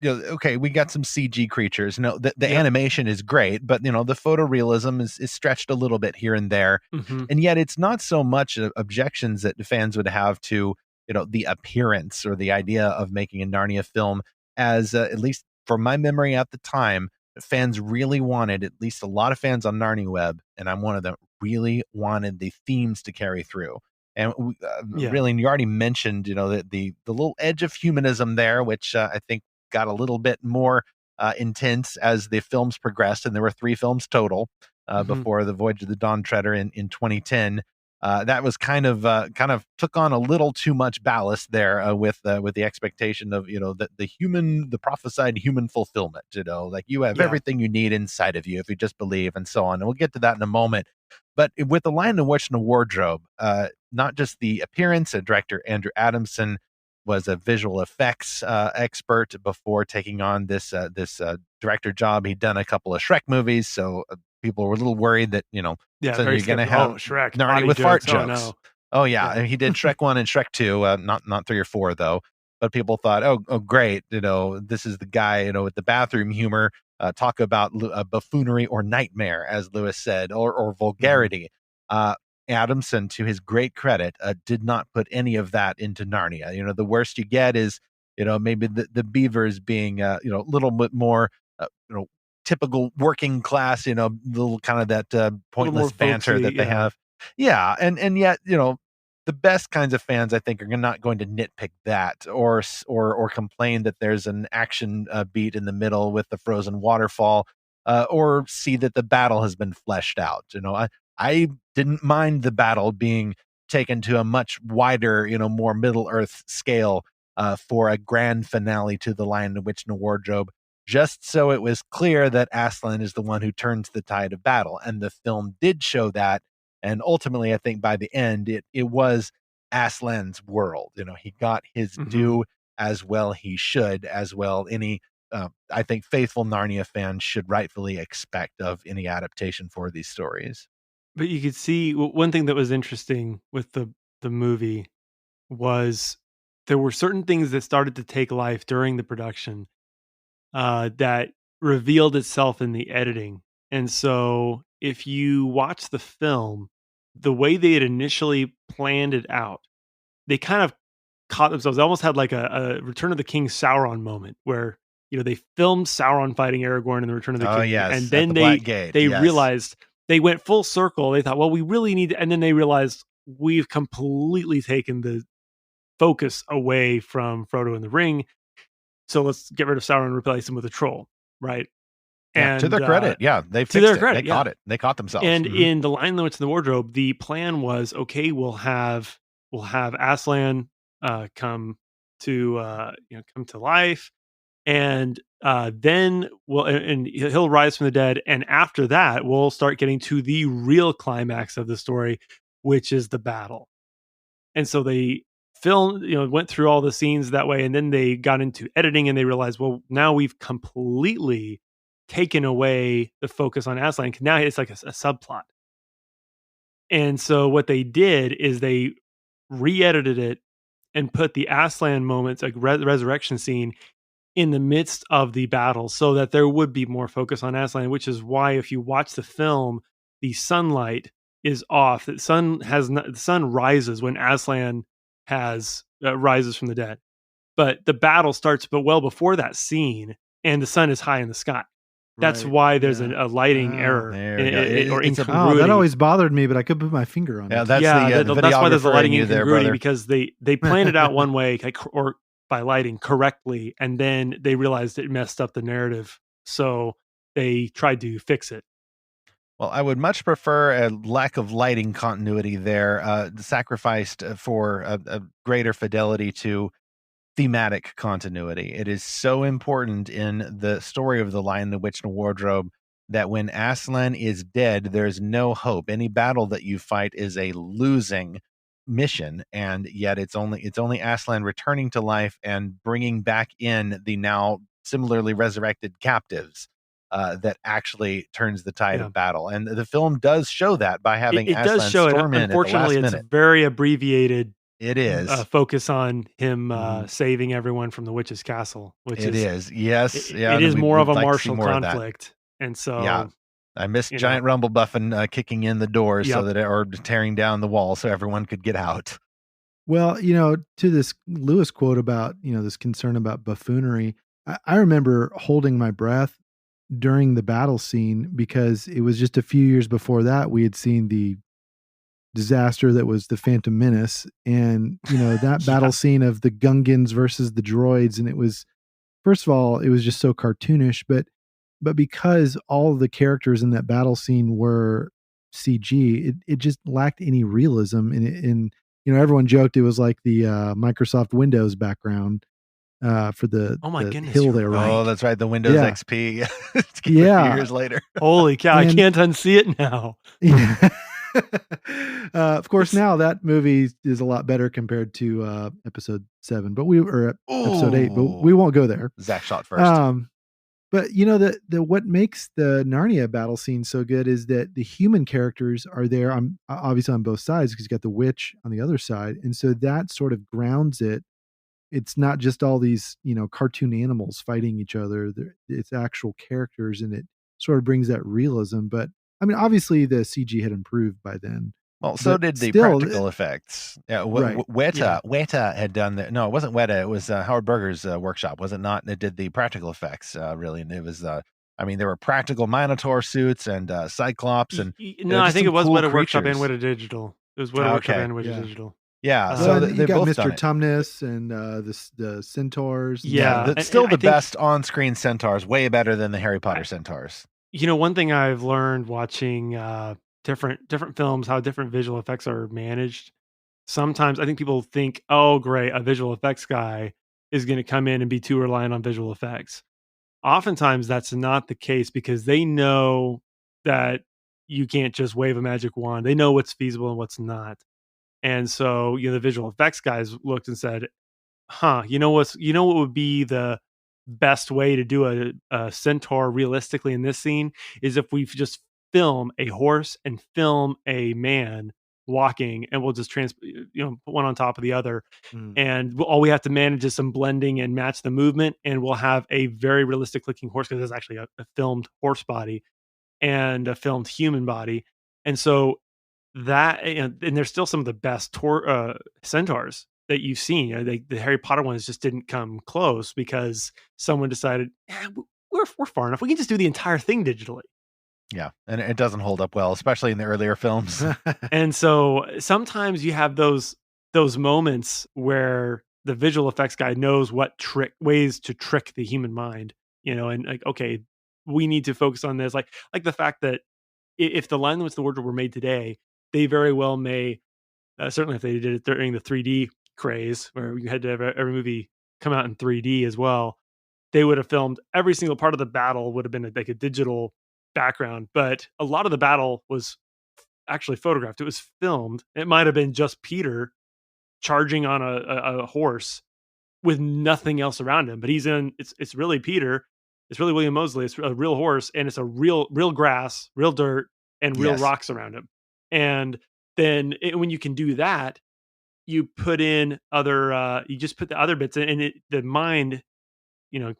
A: okay, we got some CG creatures. The
C: Yep.
A: animation is great, but the photorealism is stretched a little bit here and there.
C: Hmm.
A: And yet it's not so much objections that fans would have to, the appearance or the idea of making a Narnia film as at least from my memory at the time, fans really wanted, at least a lot of fans on Narnia Web, and I'm one of them, really wanted the themes to carry through. And
C: Yeah.
A: really, and you already mentioned, the little edge of humanism there, which I think got a little bit more intense as the films progressed, and there were 3 films total
C: Hmm.
A: before the Voyage of the Dawn Treader in 2010. That was kind of took on a little too much ballast there with the expectation of the prophesied human fulfillment. Like you have
C: Yeah.
A: everything you need inside of you if you just believe, and so on. And we'll get to that in a moment. But with the Lion, the Witch, and the Wardrobe, not just the appearance. Director Andrew Adamson was a visual effects expert before taking on this director job. He'd done a couple of Shrek movies, so people were a little worried that, so you're going to have
C: Shrek
A: Narnia with fart jokes.
C: No.
A: Oh yeah. And he did Shrek 1 and Shrek 2, not 3 or 4 though. But people thought, oh great, this is the guy, with the bathroom humor. Talk about buffoonery or nightmare, as Lewis said, or vulgarity. Adamson, to his great credit, did not put any of that into Narnia. The worst you get is, maybe the beavers being, a little bit more, typical working class, little kind of that pointless banter that they have. Yeah, and yet, the best kinds of fans, I think, are not going to nitpick that or complain that there's an action beat in the middle with the frozen waterfall, or see that the battle has been fleshed out. I didn't mind the battle being taken to a much wider, more Middle Earth scale for a grand finale to The Lion, the Witch, and the Wardrobe, just so it was clear that Aslan is the one who turns the tide of battle. And the film did show that. And ultimately, I think by the end, it was Aslan's world. He got his due, as well he should, as well any, I think, faithful Narnia fans should rightfully expect of any adaptation for these stories.
C: But you could see one thing that was interesting with the movie was there were certain things that started to take life during the production that revealed itself in the editing. And so if you watch the film, the way they had initially planned it out, they kind of caught themselves. They almost had like a Return of the King Sauron moment where, they filmed Sauron fighting Aragorn in the Return of the King.
A: Yes,
C: and then they realized, they went full circle. They thought, well, we really need, and then they realized we've completely taken the focus away from Frodo and the Ring. So let's get rid of Sauron and replace him with a troll, right?
A: Yeah, and to their credit, they fixed it. They caught it. They caught themselves.
C: And in The Lion, the Witch, and the Wardrobe, the plan was, okay, we'll have Aslan come to life, and then and he'll rise from the dead, and after that, we'll start getting to the real climax of the story, which is the battle. And so they went through all the scenes that way, and then they got into editing, and they realized, well, now we've completely taken away the focus on Aslan. Now it's like a subplot. And so what they did is they re-edited it and put the Aslan moments, like resurrection scene, in the midst of the battle, so that there would be more focus on Aslan, which is why if you watch the film, the sunlight is off. The sun rises when Aslan rises from the dead. But the battle starts well before that scene, and the sun is high in the sky. That's why there's a lighting error or incongruity.
B: That always bothered me, but I could put my finger on it.
C: That's why there's a lighting incongruity, because they planned it out one way, or by lighting correctly, and then they realized it messed up the narrative, so they tried to fix it.
A: Well, I would much prefer a lack of lighting continuity there, sacrificed for a greater fidelity to thematic continuity. It is so important in the story of The Lion, the Witch, and the Wardrobe that when Aslan is dead, there's no hope. Any battle that you fight is a losing mission, and yet it's only Aslan returning to life and bringing back in the now similarly resurrected captives that actually turns the tide of battle. And the film does show that by having Aslan storm in.
C: Unfortunately,
A: at the last
C: it's very abbreviated.
A: It is
C: focus on him saving everyone from the witch's castle, which
A: it is. Yes,
C: it is more of a martial conflict, and so
A: I missed Giant Rumblebuffin kicking in the doors or tearing down the wall so everyone could get out.
B: Well, to this Lewis quote about this concern about buffoonery, I remember holding my breath during the battle scene, because it was just a few years before that we had seen the disaster that was the Phantom Menace, and that battle scene of the Gungans versus the droids, and it was, first of all, it was just so cartoonish, but because all of the characters in that battle scene were CG, it just lacked any realism, and everyone joked it was like the Microsoft Windows background for the hill they were on.
A: Oh, that's right, the Windows XP. A few years later.
C: Holy cow! I can't unsee it now.
B: Of course, now that movie is a lot better compared to episode 7, but episode 8, but we won't go there.
A: Zach shot first.
B: But you know, the what makes the Narnia battle scene so good is that the human characters are there on obviously on both sides, because you got the witch on the other side, and so that sort of grounds it. It's not just all these, cartoon animals fighting each other. It's actual characters, and it sort of brings that realism. But I mean, obviously the CG had improved by then.
A: Well, so did the
B: still,
A: practical effects. Yeah,
B: Right.
A: Weta had done the. No, it wasn't Weta. It was Howard Berger's workshop, was it not? It did the practical effects, really, and it was. I mean, there were practical Minotaur suits and Cyclops, and
C: no, I think it was cool Weta Workshop and Weta Digital. It was Weta Workshop and Weta Digital.
A: Yeah,
B: so they got Mr. Tumnus and the centaurs.
C: Yeah,
A: still the best on-screen centaurs, way better than the Harry Potter centaurs.
C: One thing I've learned watching different films, how different visual effects are managed. Sometimes I think people think, oh, great, a visual effects guy is going to come in and be too reliant on visual effects. Oftentimes that's not the case, because they know that you can't just wave a magic wand. They know what's feasible and what's not. And so, the visual effects guys looked and said, what would be the best way to do a centaur realistically in this scene is if we just film a horse and film a man walking, and we'll just put one on top of the other. And all we have to manage is some blending and match the movement, and we'll have a very realistic looking horse, because there's actually a filmed horse body and a filmed human body. And so that, and there's still some of the best centaurs that you've seen. The Harry Potter ones just didn't come close, because someone decided, we're far enough. We can just do the entire thing digitally.
A: Yeah, and it doesn't hold up well, especially in the earlier films.
C: And so sometimes you have those moments where the visual effects guy knows what ways to trick the human mind, and like, okay, we need to focus on this. Like the fact that if the Lion, the Witch, the Wardrobe were made today, they very well may, certainly if they did it during the 3D craze, where you had to have every movie come out in 3D as well, they would have filmed every single part of the battle, would have been like a digital background. But a lot of the battle was actually photographed. It was filmed. It might have been just Peter charging on a horse with nothing else around him, but it's really Peter. It's really William Moseley. It's a real horse, and it's a real grass, real dirt, and real rocks around him. And then when you can do that, you put in other, you just put the other bits in, and the mind,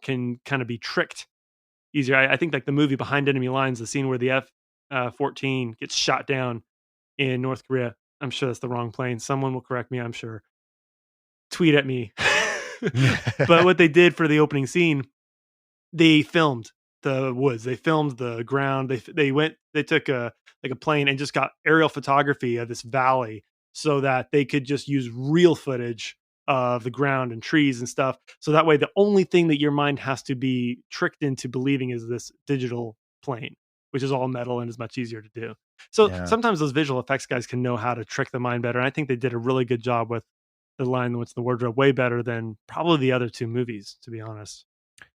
C: can kind of be tricked easier. I think like the movie Behind Enemy Lines, the scene where the F-14 gets shot down in North Korea. I'm sure that's the wrong plane. Someone will correct me, I'm sure. Tweet at me. But what they did for the opening scene, they filmed the woods, they filmed the ground, they took a plane and just got aerial photography of this valley, so that they could just use real footage of the ground and trees and stuff. So that way, the only thing that your mind has to be tricked into believing is this digital plane, which is all metal and is much easier to do. So sometimes those visual effects guys can know how to trick the mind better. And I think they did a really good job with The Lion, the Witch, the Wardrobe, way better than probably the other two movies, to be honest.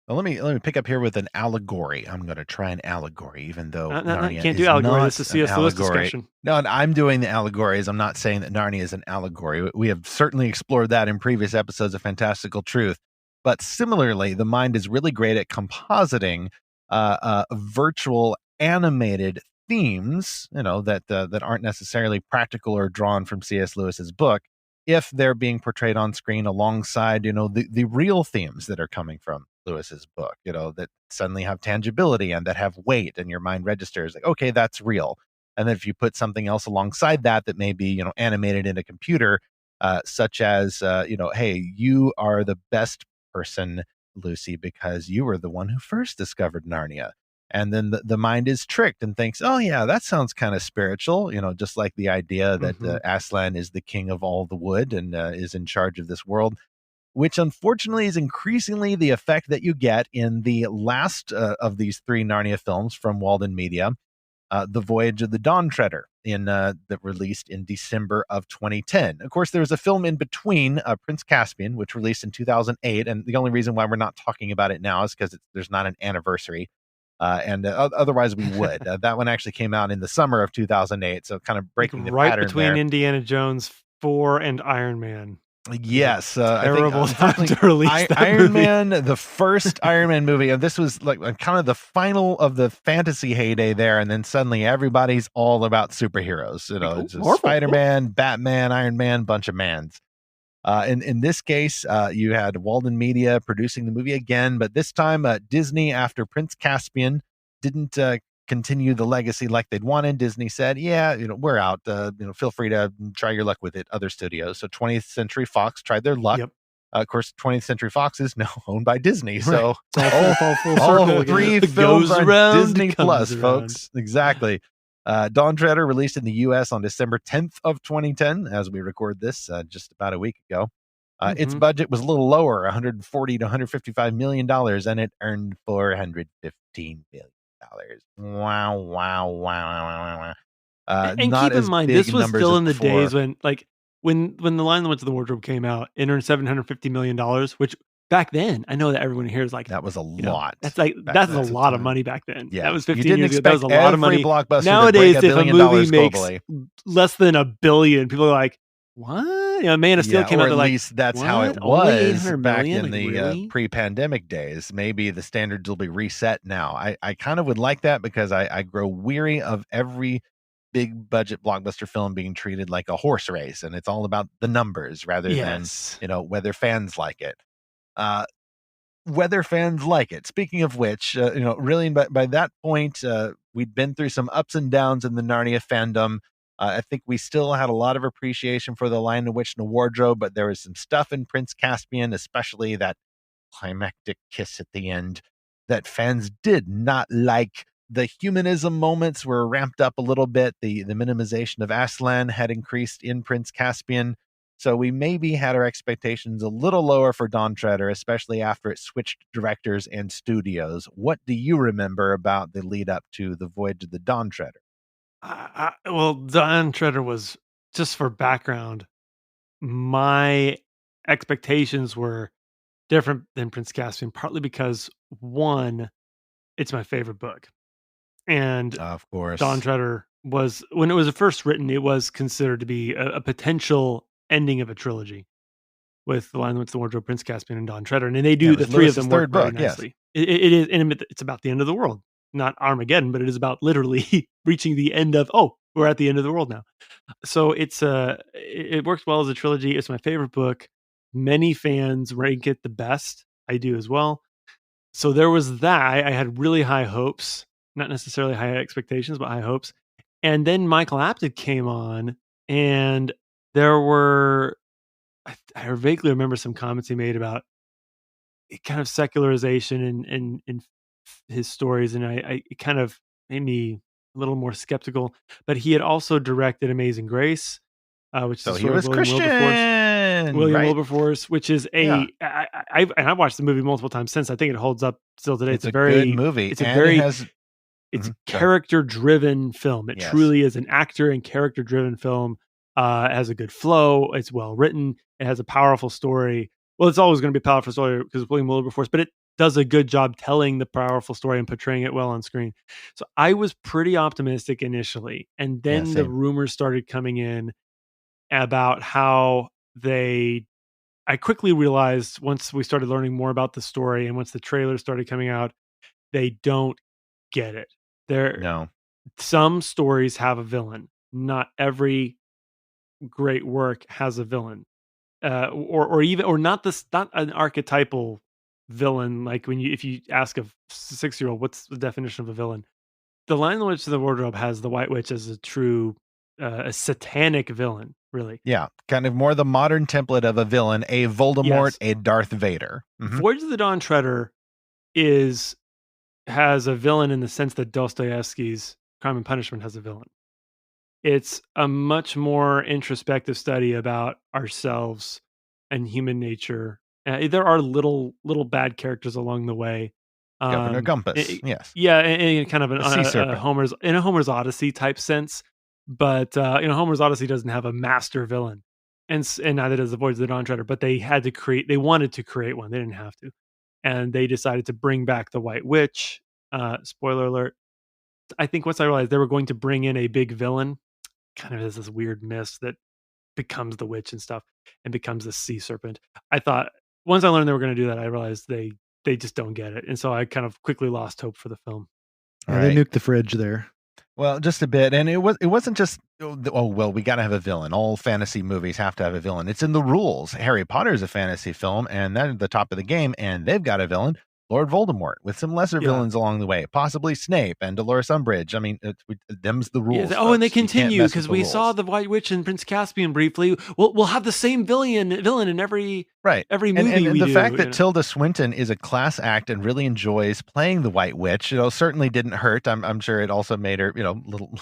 A: Well, let me pick up here with an allegory. I'm going to try an allegory, even though Narnia
C: can't
A: is
C: do allegory.
A: not
C: This is C.S. Lewis discussion.
A: No, I'm doing the allegories. I'm not saying that Narnia is an allegory. We have certainly explored that in previous episodes of Fantastical Truth. But similarly, the mind is really great at compositing virtual animated themes, that aren't necessarily practical or drawn from C.S. Lewis's book, if they're being portrayed on screen alongside, the real themes that are coming from Lewis's book, that suddenly have tangibility and that have weight, and your mind registers like, okay, that's real. And then if you put something else alongside that may be, animated in a computer, such as, hey, you are the best person, Lucy, because you were the one who first discovered Narnia. And then the mind is tricked and thinks, oh yeah, that sounds kind of spiritual, just like the idea that Aslan is the king of all the wood and is in charge of this world, which unfortunately is increasingly the effect that you get in the last of these three Narnia films from Walden Media, The Voyage of the Dawn Treader, that released in December of 2010. Of course, there was a film in between, Prince Caspian, which released in 2008, and the only reason why we're not talking about it now is because there's not an anniversary. and otherwise we would. That one actually came out in the summer of 2008, so kind of breaking the
C: right
A: pattern
C: between
A: there.
C: Indiana Jones 4 and Iron Man.
A: Yes,
C: terrible
A: I think,
C: time to release that
A: Iron
C: movie.
A: Man, the first Iron Man movie, and this was like kind of the final of the fantasy heyday there, and then suddenly everybody's all about superheroes. It's just Spider-Man, Batman, Iron Man, bunch of mans. In this case, you had Walden Media producing the movie again, but this time Disney, after Prince Caspian, didn't continue the legacy like they'd wanted. Disney said, "Yeah, we're out. Feel free to try your luck with it." Other studios. So 20th Century Fox tried their luck.
C: Yep.
A: Of course, 20th Century Fox is now owned by Disney. So
C: all
A: three films on Disney Plus, folks. Exactly. Dawn Treader released in the U.S. on December 10th of 2010, as we record this just about a week ago. Its budget was a little lower, $140 to $155 million, and it earned $415 million. Wow.
C: And keep in mind, this was still in the days when, like, when The Lion that Went to the Wardrobe came out, it earned $750 million, which back then, I know that everyone here is like,
A: that was a lot.
C: That's a lot of money back then.
A: Yeah.
C: That was 15 years ago. That was a lot of money.
A: Nowadays,
C: if a movie makes less than $1 billion, people are like, what? Man of Steel came out.
A: At least that's how it was back in the
C: really?
A: pre-pandemic days. Maybe the standards will be reset now. I kind of would like that, because I grow weary of every big budget blockbuster film being treated like a horse race, and it's all about the numbers rather than whether fans like it. Whether fans like it. Speaking of which, really, by that point, we'd been through some ups and downs in the Narnia fandom. I think we still had a lot of appreciation for The Lion, the Witch, and the Wardrobe, but there was some stuff in Prince Caspian, especially that climactic kiss at the end, that fans did not like. The humanism moments were ramped up a little bit. The minimization of Aslan had increased in Prince Caspian. So we maybe had our expectations a little lower for Dawn Treader, especially after it switched directors and studios. What do you remember about the lead up to the Voyage of the Dawn Treader?
C: Well, Dawn Treader was, just for background, my expectations were different than Prince Caspian, partly because, one, it's my favorite book. And
A: of course,
C: Dawn Treader was, when it was first written, it was considered to be a potential ending of a trilogy with The Lion that Went to the Wardrobe, Prince Caspian, and Dawn Treader. And they do the three of them work very nicely. Yes. It is, and it's about the end of the world, not Armageddon, but it is about literally reaching the end of, we're at the end of the world now. So it works well as a trilogy. It's my favorite book. Many fans rank it the best. I do as well. So there was that. I had really high hopes, not necessarily high expectations, but high hopes. And then Michael Apted came on, and there were, I vaguely remember some comments he made about kind of secularization in his stories, and it kind of made me a little more skeptical. But he had also directed Amazing Grace, which is
A: he was Christian,
C: Wilberforce, which is I've watched the movie multiple times since. I think it holds up still today.
A: It's a very good movie.
C: It's character-driven film. It truly is an actor and character-driven film. It has a good flow. It's well written. It has a powerful story. Well, it's always going to be a powerful story because it's William Wilberforce, but it does a good job telling the powerful story and portraying it well on screen. So I was pretty optimistic initially, and then the rumors started coming in about how I quickly realized, once we started learning more about the story and once the trailers started coming out, they don't get it. Some stories have a villain. Not every great work has a villain, or not an archetypal villain. Like if you ask a 6-year-old, what's the definition of a villain? The Lion, the Witch, and the Wardrobe has the White Witch as a true, a satanic villain, really.
A: Yeah, kind of more the modern template of a villain, a Voldemort, a Darth Vader.
C: Voyage of the Dawn Treader has a villain in the sense that Dostoevsky's Crime and Punishment has a villain. It's a much more introspective study about ourselves and human nature. There are little bad characters along the way.
A: Governor Gumpus, yes.
C: Yeah, in kind of a Homer's Odyssey type sense. But Homer's Odyssey doesn't have a master villain. And neither does the Voyage of the Dawn Treader, but they wanted to create one. They didn't have to. And they decided to bring back the White Witch spoiler alert. I think once I realized they were going to bring in a big villain, kind of as this weird mist that becomes the witch and stuff and becomes the sea serpent. I thought once I learned they were going to do that, I realized they just don't get it. And so I kind of quickly lost hope for the film.
B: Yeah, they nuked the fridge there.
A: Well, just a bit, and it wasn't just well, we got to have a villain. All fantasy movies have to have a villain. It's in the rules. Harry Potter is a fantasy film, and they're at the top of the game, and they've got a villain, Lord Voldemort, with some lesser villains along the way, possibly Snape and Dolores Umbridge. I mean, them's the rules.
C: Yeah, and they continue because we saw the White Witch and Prince Caspian briefly. We'll have the same villain in every movie.
A: And the fact that Tilda Swinton is a class act and really enjoys playing the White Witch, certainly didn't hurt. I'm sure it also made her, a little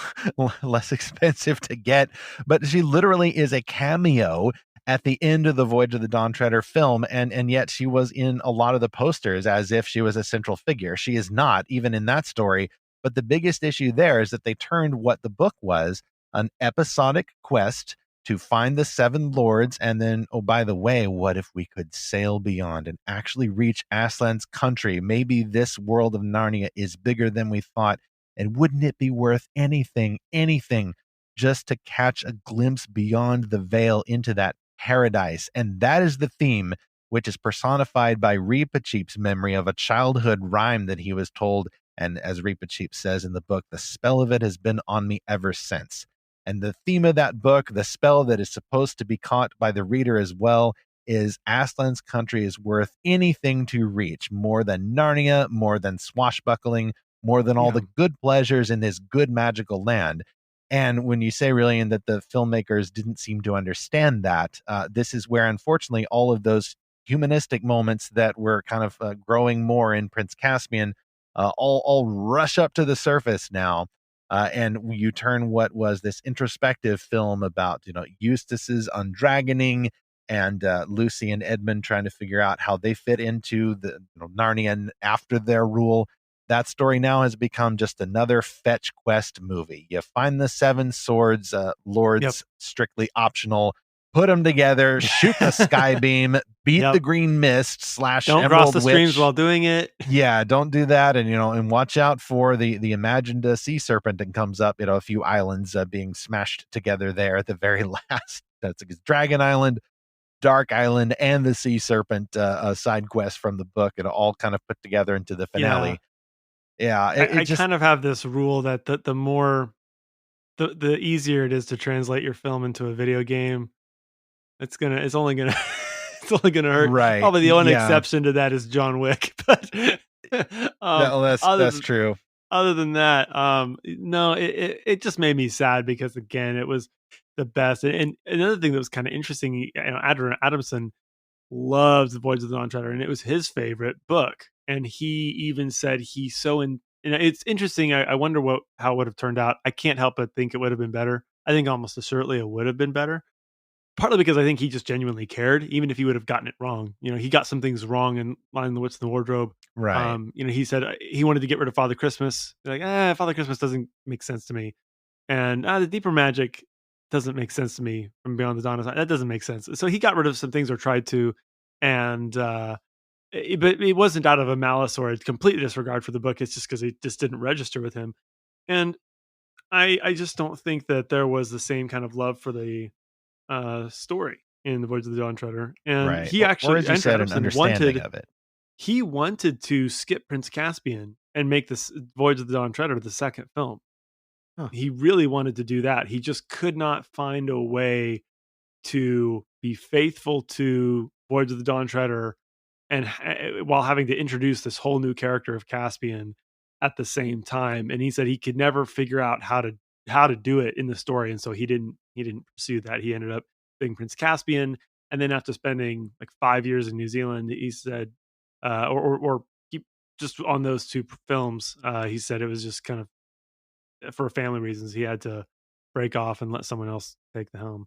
A: less expensive to get. But she literally is a cameo at the end of the Voyage of the Dawn Treader film, and yet she was in a lot of the posters as if she was a central figure. She is not, even in that story. But the biggest issue there is that they turned what the book was, an episodic quest to find the seven lords, and then, oh, by the way, what if we could sail beyond and actually reach Aslan's country? Maybe this world of Narnia is bigger than we thought, and wouldn't it be worth anything, just to catch a glimpse beyond the veil into that paradise? And that is the theme, which is personified by Reepicheep's memory of a childhood rhyme that he was told. And as Reepicheep says in the book, the spell of it has been on me ever since. And the theme of that book, the spell that is supposed to be caught by the reader as well, is Aslan's country is worth anything to reach, more than Narnia, more than swashbuckling, more than all the good pleasures in this good magical land. And when you say, Rilian, that the filmmakers didn't seem to understand that, this is where, unfortunately, all of those humanistic moments that were kind of growing more in Prince Caspian all rush up to the surface now. And you turn what was this introspective film about, Eustace's undragoning and Lucy and Edmund trying to figure out how they fit into the Narnia after their rule. That story now has become just another fetch quest movie. You find the seven swords, lords, strictly optional. Put them together, shoot the sky beam, beat the green mist /
C: don't cross the streams while doing it.
A: Yeah, don't do that, and watch out for the imagined sea serpent that comes up. A few islands being smashed together there at the very last. That's Dragon Island, Dark Island, and the sea serpent side quest from the book. It all kind of put together into the finale. Yeah,
C: I kind of have this rule that the more the easier it is to translate your film into a video game, it's only gonna hurt.
A: Right.
C: Probably the only exception to that is John Wick. But
A: that's true.
C: Other than that, no, it just made me sad because again, it was the best. And another thing that was kind of interesting, Adamson loves The Voyage of the Dawn Treader, and it was his favorite book. And he even said and it's interesting. I wonder how it would have turned out. I can't help but think it would have been better. I think almost assuredly it would have been better. Partly because I think he just genuinely cared, even if he would have gotten it wrong. He got some things wrong in Lion, the Witch, and the Wardrobe.
A: Right.
C: He said he wanted to get rid of Father Christmas. They're like, Father Christmas doesn't make sense to me. And the deeper magic doesn't make sense to me from Beyond the Dawn. That doesn't make sense. So he got rid of some things or tried to. And, but it wasn't out of a malice or a complete disregard for the book. It's just because it just didn't register with him. And I just don't think that there was the same kind of love for the story in The Voyage of the Dawn Treader. And he actually,
A: or as you said, an understanding of it.
C: He wanted to skip Prince Caspian and make this Voyage of the Dawn Treader the second film. Huh. He really wanted to do that. He just could not find a way to be faithful to Voyage of the Dawn Treader and while having to introduce this whole new character of Caspian at the same time. And he said he could never figure out how to do it in the story. And so he didn't pursue that. He ended up being Prince Caspian. And then after spending like 5 years in New Zealand, he said, or just on those two films, he said it was just kind of for family reasons. He had to break off and let someone else take the helm.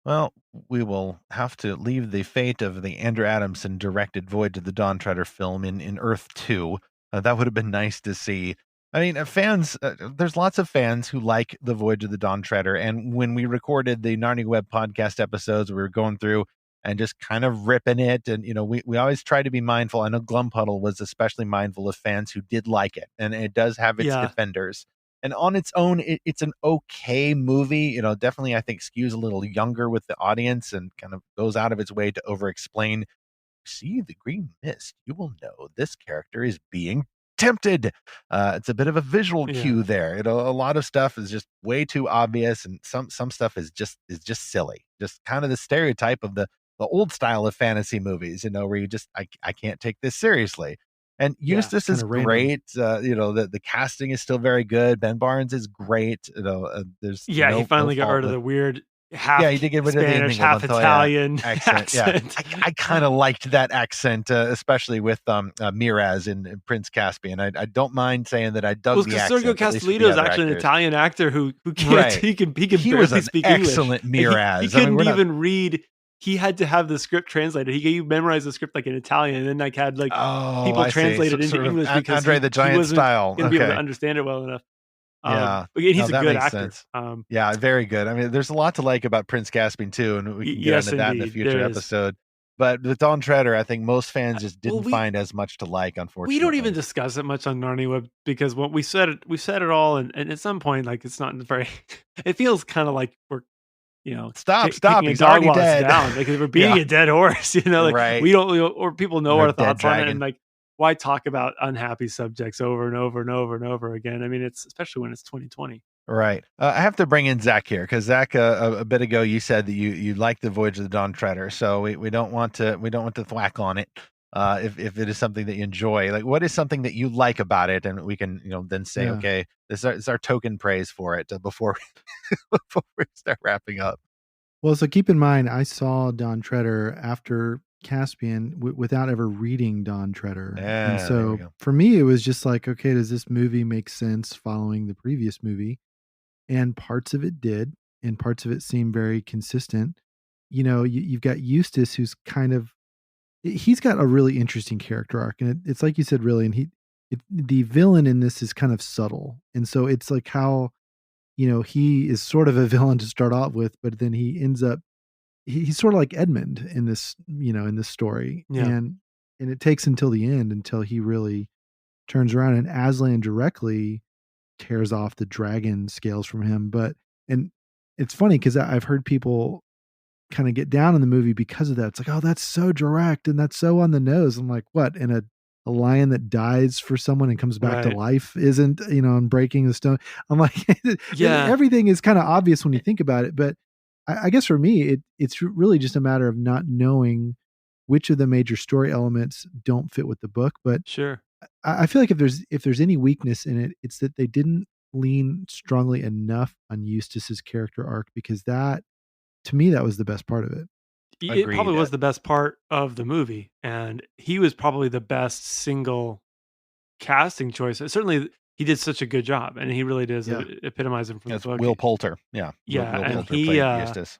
A: Well, we will have to leave the fate of the Andrew Adamson directed Voyage of the Dawn Treader film in Earth 2. That would have been nice to see. I mean, fans, there's lots of fans who like the Voyage of the Dawn Treader. And when we recorded the Narnia Web podcast episodes, we were going through, and just kind of ripping it. And, we always try to be mindful. I know Glumpuddle was especially mindful of fans who did like it, and it does have its defenders. And on its own, it's an okay movie. Definitely, I think, skews a little younger with the audience and kind of goes out of its way to over-explain. See the green mist, you will know this character is being tempted. It's a bit of a visual cue there. A lot of stuff is just way too obvious, and some stuff is just silly. Just kind of the stereotype of the old style of fantasy movies, where you just I can't take this seriously. And Eustace is great. The casting is still very good. Ben Barnes is great. There's
C: he finally got rid of the weird half
A: he did get rid
C: Spanish,
A: of the
C: half Italian
A: accent. Yeah, I kind of liked that accent, especially with Miraz in Prince Caspian. I don't mind saying that I dug the accent.
C: Sergio Castellitto is actually an Italian actor who can't he can barely speak English.
A: Excellent Miraz.
C: He couldn't even read. He had to have the script translated. He memorized the script like in Italian, and then had people translate it into English because
A: Andre the Giant style.
C: Going to be able to understand it well enough.
A: But
C: he's a good actor.
A: Very good. I mean, there's a lot to like about Prince Caspian too, and we can get into that in a future episode. But with Dawn Treader, I think most fans just didn't find as much to like. Unfortunately,
C: we don't even discuss it much on Narnia Web because when we said it all, and at some point, it's not very. It feels kind of like we're.
A: Stop!
C: He's already dead. Down because we're beating a dead horse.
A: Right.
C: We don't, or people know our thoughts on it, and why talk about unhappy subjects over and over and over and over again? I mean, it's especially when it's 2020.
A: Right. I have to bring in Zach here because Zach, a bit ago, you said that you like the Voyage of the Dawn Treader, so we don't want to thwack on it. If it is something that you enjoy, what is something that you like about it, and we can then say, okay, this is our token praise for it before we start wrapping up.
B: Well, so keep in mind, I saw Dawn Treader after Caspian without ever reading Dawn Treader, and so for me, it was just like, okay, does this movie make sense following the previous movie? And parts of it did, and parts of it seem very consistent. You've got Eustace, who's he's got a really interesting character arc, and it's like you said, really, and the villain in this is kind of subtle, and so it's like how he is sort of a villain to start off with, but then he ends up he's sort of like Edmund in this in this story, and it takes until the end until he really turns around, and Aslan directly tears off the dragon scales from him. And it's funny because I've heard people kind of get down in the movie because of that. It's like, oh, that's so direct and that's so on the nose. I'm like, what? And a lion that dies for someone and comes back to life isn't, and breaking the stone. I'm like, everything is kind of obvious when you think about it. But I guess for me, it's really just a matter of not knowing which of the major story elements don't fit with the book. But
C: sure,
B: I feel like if there's any weakness in it, it's that they didn't lean strongly enough on Eustace's character arc, because that, to me, that was the best part of it.
C: It probably was the best part of the movie, and he was probably the best single casting choice. Certainly, he did such a good job, and he really does epitomize him from the book.
A: Will Poulter,
C: Will
A: and
C: Poulter played Eustace.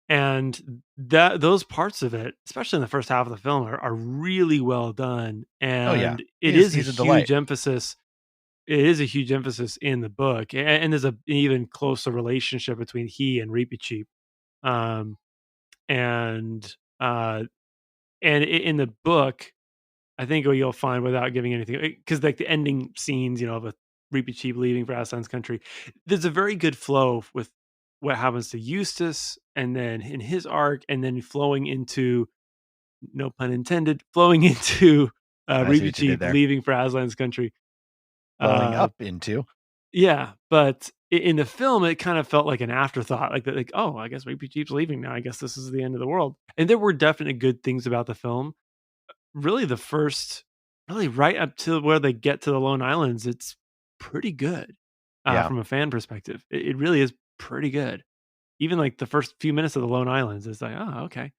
C: And those parts of it, especially in the first half of the film, are really well done. And it is a huge emphasis. It is a huge emphasis in the book, and there's an even closer relationship between he and Reepicheep. And in the book, I think what you'll find, without giving anything, because the ending scenes, of Reepicheep leaving for Aslan's country, there's a very good flow with what happens to Eustace, and then in his arc, and then flowing into, no pun intended, Reepicheep leaving for Aslan's country.
A: Flowing up into.
C: Yeah, but in the film, it kind of felt like an afterthought, like, oh, I guess Reepicheep's leaving now. I guess this is the end of the world. And there were definitely good things about the film. Really, right up to where they get to the Lone Islands, it's pretty good from a fan perspective. It really is pretty good. Even like the first few minutes of the Lone Islands, it's like, oh, okay.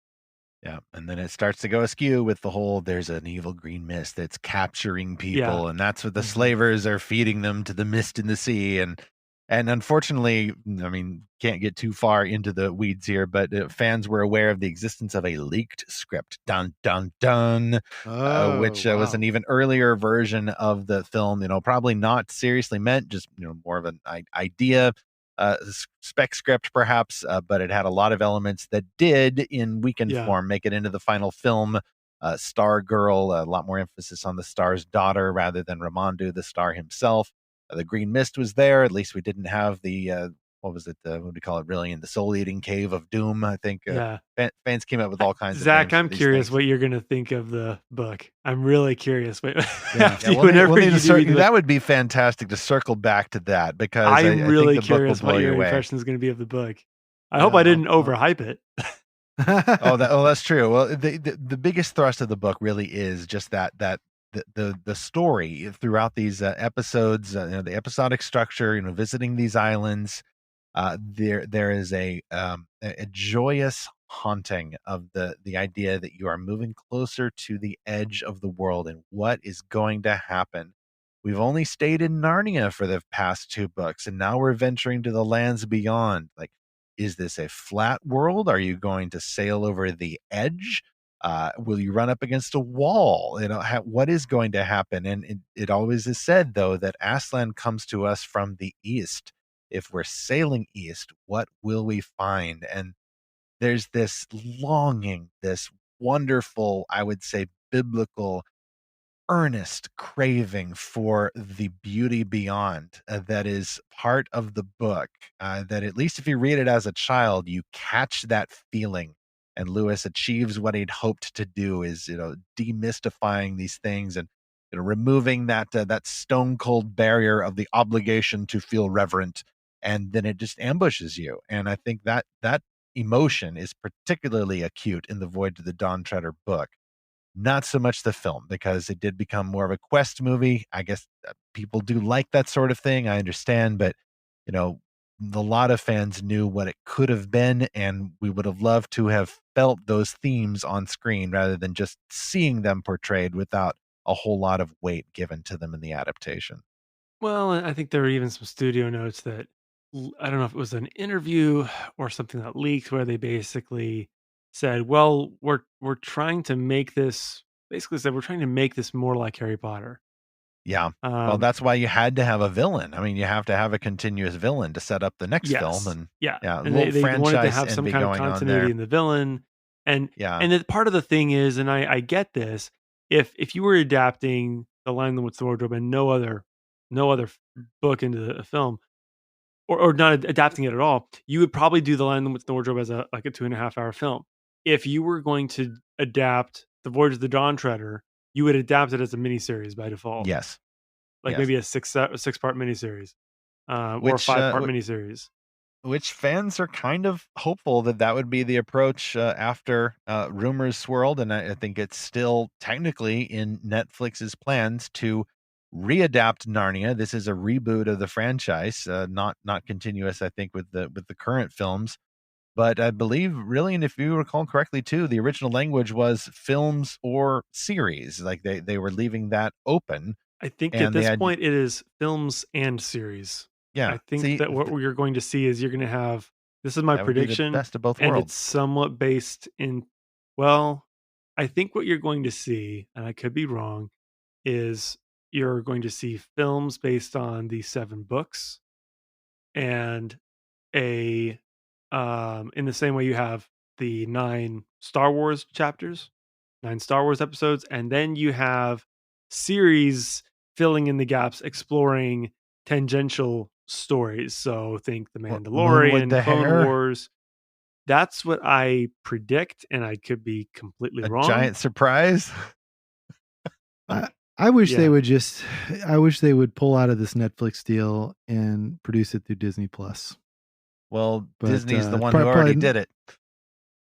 A: Yeah, and then it starts to go askew with the whole, there's an evil green mist that's capturing people, and that's what the slavers are feeding them to the mist in the sea. And unfortunately, I mean, can't get too far into the weeds here, but fans were aware of the existence of a leaked script, dun, dun, dun, which was an even earlier version of the film, probably not seriously meant, just, more of an idea. spec script perhaps, but it had a lot of elements that did in weekend form make it into the final film. Star Girl, a lot more emphasis on the star's daughter rather than Ramondu, the star himself. The green mist was there. At least we didn't have the what was it? What do we call it? Rilian, the soul-eating cave of doom. I think fans came up with all kinds of names.
C: Zach, I'm curious what you're going to think of the book. I'm really curious.
A: That would be fantastic to circle back to that, because
C: I'm really
A: think the
C: curious
A: book will
C: what your
A: away.
C: impression is going to be of the book. I hope I didn't overhype it.
A: That's true. Well, the biggest thrust of the book really is just that the story throughout these episodes, the episodic structure, visiting these islands. There is a joyous haunting of the idea that you are moving closer to the edge of the world and what is going to happen. We've only stayed in Narnia for the past 2 books, and now we're venturing to the lands beyond. Like, is this a flat world? Are you going to sail over the edge? Will you run up against a wall? What is going to happen? And it always is said, though, that Aslan comes to us from the east. If we're sailing east, what will we find? And there's this longing, this wonderful, I would say, biblical, earnest craving for the beauty beyond that is part of the book, that at least if you read it as a child, you catch that feeling. And Lewis achieves what he'd hoped to do, is demystifying these things and removing that stone cold barrier of the obligation to feel reverent, and then it just ambushes you. And I think that emotion is particularly acute in the Voyage of the Dawn Treader book. Not so much the film, because it did become more of a quest movie. I guess people do like that sort of thing. I understand, but a lot of fans knew what it could have been, and we would have loved to have felt those themes on screen rather than just seeing them portrayed without a whole lot of weight given to them in the adaptation.
C: Well, I think there were even some studio notes that, I don't know if it was an interview or something that leaked, where they basically said, well, we're trying to make this, we're trying to make this more like Harry Potter.
A: Yeah. Well, that's why you had to have a villain. I mean, you have to have a continuous villain to set up the next film. And
C: and they wanted to have some kind of continuity in the villain. And part of the thing is, and I get this, if you were adapting The Lion, the Witch, the Wardrobe and no other book into a film, or not adapting it at all, you would probably do The Lion, the Witch, the Wardrobe as a 2.5-hour film. If you were going to adapt The Voyage of the Dawn Treader, you would adapt it as a miniseries by default.
A: Yes.
C: Maybe a 6-part miniseries, or a 5-part miniseries.
A: Which fans are kind of hopeful that would be the approach after rumors swirled, and I think it's still technically in Netflix's plans to readapt Narnia. This is a reboot of the franchise, not continuous, I think, with the current films. But I believe, really, and if you recall correctly, too, the original language was films or series. Like they were leaving that open.
C: I think at this point it is films and series.
A: Yeah.
C: I think that what you're going to see is you're going to have, this is my prediction,
A: best of both
C: and
A: worlds.
C: It's somewhat based in, well, I think what you're going to see, and I could be wrong, is you're going to see films based on the 7 books, and in the same way you have the 9 Star Wars chapters, 9 Star Wars episodes, and then you have series filling in the gaps, exploring tangential stories. So think The Mandalorian, Clone Wars. That's what I predict, and I could be completely wrong.
A: Giant surprise.
B: I wish they would I wish they would pull out of this Netflix deal and produce it through Disney Plus.
A: But Disney's the one who already did it.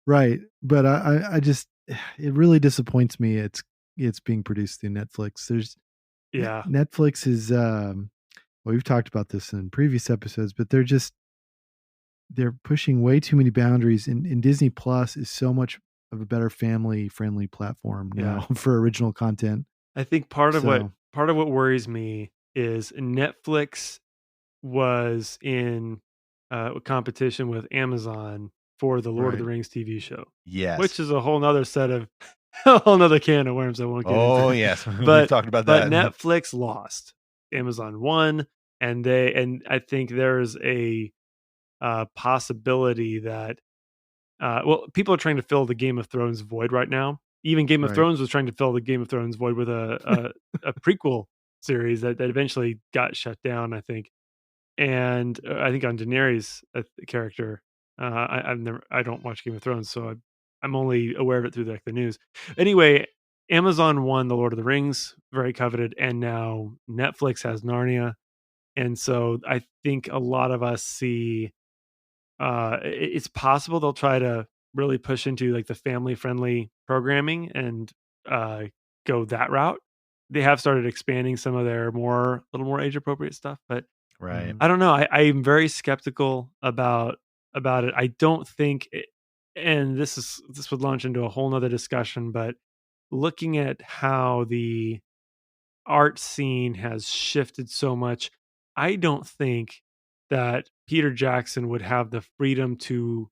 A: Right.
B: But I just, it really disappoints me. It's being produced through Netflix. Netflix is, we've talked about this in previous episodes, but they're pushing way too many boundaries, and Disney Plus is so much of a better family friendly platform now for original content.
C: I think part of what worries me is Netflix was in competition with Amazon for the Lord of the Rings TV show.
A: Yes.
C: Which is a whole nother set of a whole nother can of worms I won't get into.
A: Oh yes. We've talked about that.
C: But Netflix lost. Amazon won, and I think there's a possibility that people are trying to fill the Game of Thrones void right now. Even Game of Thrones was trying to fill the Game of Thrones void with a prequel series that eventually got shut down, I think. And I think on Daenerys' character, I don't watch Game of Thrones, so I'm only aware of it through the news. Anyway, Amazon won The Lord of the Rings, very coveted, and now Netflix has Narnia. And so I think a lot of us see it's possible they'll try to really push into like the family friendly programming and uh, go that route. They have started expanding some of their little more age appropriate stuff, but
A: Right.
C: I don't know. I'm very skeptical about it. I don't think, and this would launch into a whole nother discussion, but looking at how the art scene has shifted so much, I don't think that Peter Jackson would have the freedom to,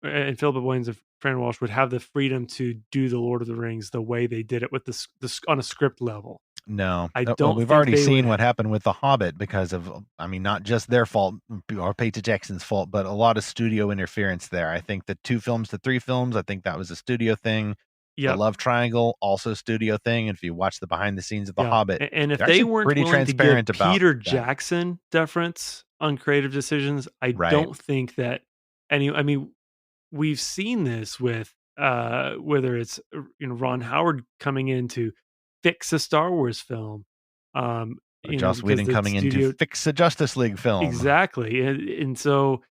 C: and Philip Boyens and Fran Walsh would have the freedom to do the Lord of the Rings the way they did it with this on a script level.
A: No.
C: I
A: Well,
C: don't
A: we've
C: think
A: already
C: they
A: seen
C: would.
A: what happened with The Hobbit because of, I mean, not just their fault or Peter Jackson's fault, but a lot of studio interference there. I think the 2 films to 3 films, I think that was a studio thing. The
C: Yep.
A: Love Triangle, also studio thing. And if you watch the behind the scenes of The
C: Yeah.
A: Hobbit,
C: And if
A: they're
C: they
A: actually
C: weren't
A: pretty
C: willing to give
A: transparent about
C: Peter
A: that.
C: Jackson deference on creative decisions, I
A: Right.
C: don't think that I mean, we've seen this with whether it's Ron Howard coming in to fix a Star Wars film,
A: Joss
C: because
A: Whedon
C: the
A: coming in to
C: studio
A: fix a Justice League film.
C: exactly, and so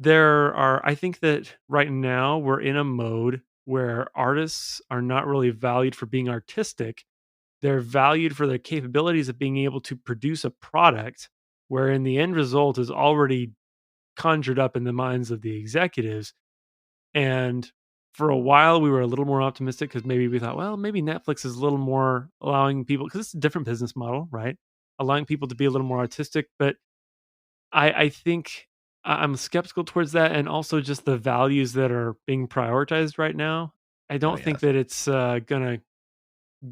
C: I think that right now we're in a mode where artists are not really valued for being artistic. They're valued for their capabilities of being able to produce a product wherein the end result is already conjured up in the minds of the executives. And for a while, we were a little more optimistic because maybe we thought, well, maybe Netflix is a little more allowing people, because it's a different business model, right? Allowing people to be a little more artistic. But I think I'm skeptical towards that. And also just the values that are being prioritized right now. I
A: Oh,
C: don't think
A: yes.
C: that it's going to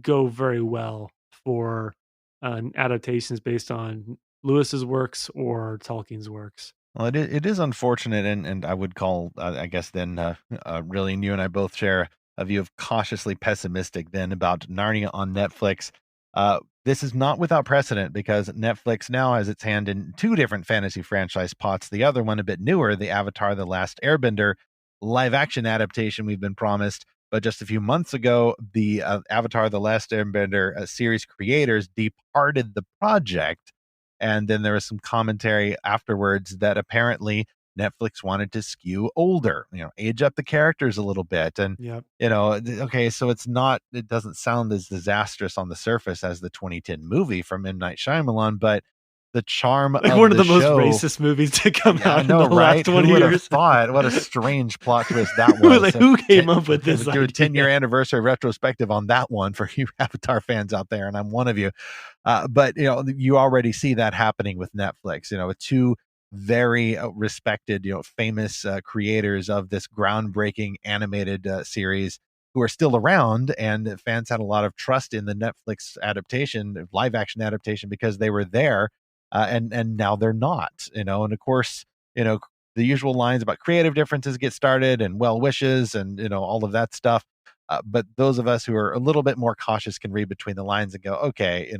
C: go very well for adaptations based on Lewis's works or Tolkien's works.
A: Well, it is unfortunate, and I would call, I guess then, really, and you and I both share a view of cautiously pessimistic then about Narnia on Netflix. This is not without precedent because Netflix now has its hand in 2 different fantasy franchise pots. The other one a bit newer, the Avatar: The Last Airbender live action adaptation we've been promised. But just a few months ago, the Avatar: The Last Airbender series creators departed the project, and then there was some commentary afterwards that apparently Netflix wanted to skew older, age up the characters a little bit. And,
C: Yep.
A: okay, so it doesn't sound as disastrous on the surface as the 2010 movie from M. Night Shyamalan, but the charm
C: Like
A: of
C: one of
A: the
C: the most
A: show.
C: racist movies to come
A: Yeah, I
C: out
A: know,
C: in the
A: right?
C: last 20
A: Who would have
C: years.
A: thought? What a strange plot twist that was.
C: Who came up with this
A: Do a
C: idea?
A: 10-year anniversary retrospective on that one for you Avatar fans out there, and I'm one of you. But you already see that happening with Netflix. With 2 very respected, famous creators of this groundbreaking animated series who are still around, and fans had a lot of trust in the Netflix adaptation, live action adaptation, because they were there, and now they're not. And of course, the usual lines about creative differences get started, and well wishes, and all of that stuff. But those of us who are a little bit more cautious can read between the lines and go, okay,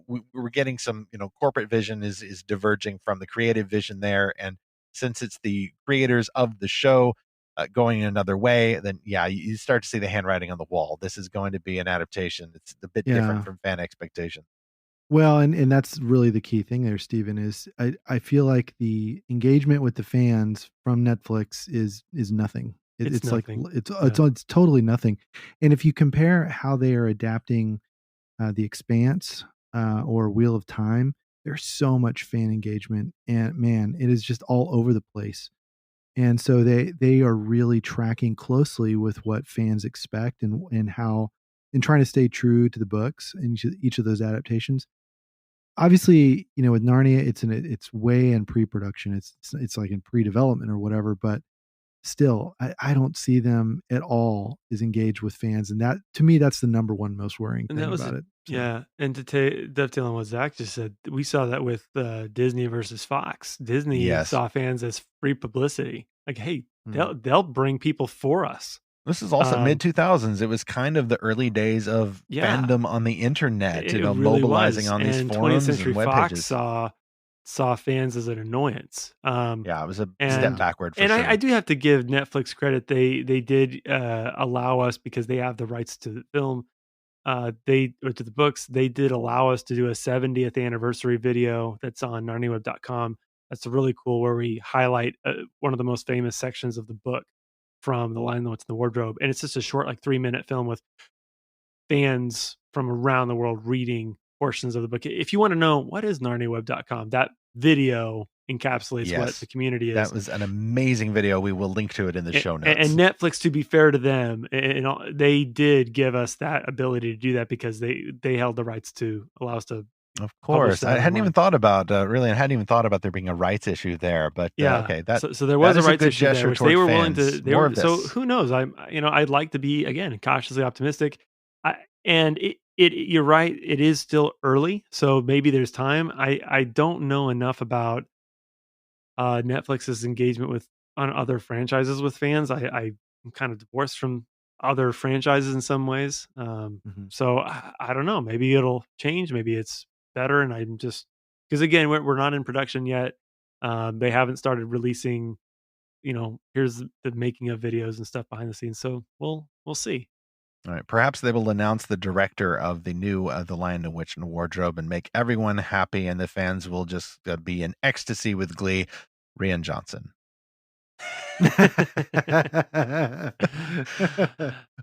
A: we're getting some, corporate vision is diverging from the creative vision there. And since it's the creators of the show going another way, then yeah, you start to see the handwriting on the wall. This is going to be an adaptation. It's a bit different from fan expectation.
B: Well, and that's really the key thing there, Stephen, is I feel like the engagement with the fans from Netflix is nothing.
C: It's
B: It's like
C: nothing.
B: it's totally nothing. And if you compare how they are adapting The Expanse or Wheel of Time, there's so much fan engagement, and man, it is just all over the place. And so they are really tracking closely with what fans expect and how and trying to stay true to the books in each of those adaptations. Obviously, with Narnia, it's way in pre-production. It's like in pre-development or whatever, but still, I don't see them at all as engaged with fans, and that to me, that's the number one most worrying
C: And
B: thing about it. too.
C: Yeah, and to dovetail on what Zach just said, we saw that with Disney versus Fox. Disney
A: Yes.
C: saw fans as free publicity. Like, hey,
B: Hmm.
C: they'll bring people for us.
A: This is also mid 2000s. It was kind of the early days of
C: Yeah,
A: fandom on the internet,
C: it really
A: mobilizing
C: was.
A: on these
C: And 20th
A: forums
C: Century
A: and web
C: Fox
A: pages.
C: saw fans as an annoyance.
A: Yeah, it was a step
C: And
A: backward for
C: and
A: sure.
C: I do have to give Netflix credit. They did allow us, because they have the rights to the film. Or to the books, they did allow us to do a 70th anniversary video that's on narniaweb.com. That's really cool, where we highlight one of the most famous sections of the book from The Lion, the Witch, and the Wardrobe. And it's just a short, like 3-minute film with fans from around the world reading portions of the book. If you want to know what is narniaweb.com, that video encapsulates what the
A: Yes.
C: community
A: That
C: is.
A: was an amazing video. We will link to it in the show notes.
C: And Netflix, to be fair to them, they did give us that ability to do that, because they held the rights to allow us to.
A: Of course. I hadn't even thought about I hadn't even thought about there being a rights issue there, but
C: Yeah.
A: Okay, that
C: so there was
A: that
C: a
A: is
C: rights
A: good
C: issue there,
A: gesture
C: which
A: toward
C: they were willing
A: fans.
C: to.
A: More of
C: So
A: this.
C: who knows? I'd like to be, again, cautiously optimistic. And you're right. It is still early, so maybe there's time. I don't know enough about Netflix's engagement with on other franchises with fans. I'm kind of divorced from other franchises in some ways.
A: Mhm.
C: So I don't know. Maybe it'll change. Maybe it's better. And I'm just, because again, we're not in production yet. They haven't started releasing. Here's the making of videos and stuff behind the scenes. So we'll see.
A: All right. Perhaps they will announce the director of the new The Lion, the Witch, and the Wardrobe and make everyone happy, and the fans will just be in ecstasy with glee. Rian Johnson.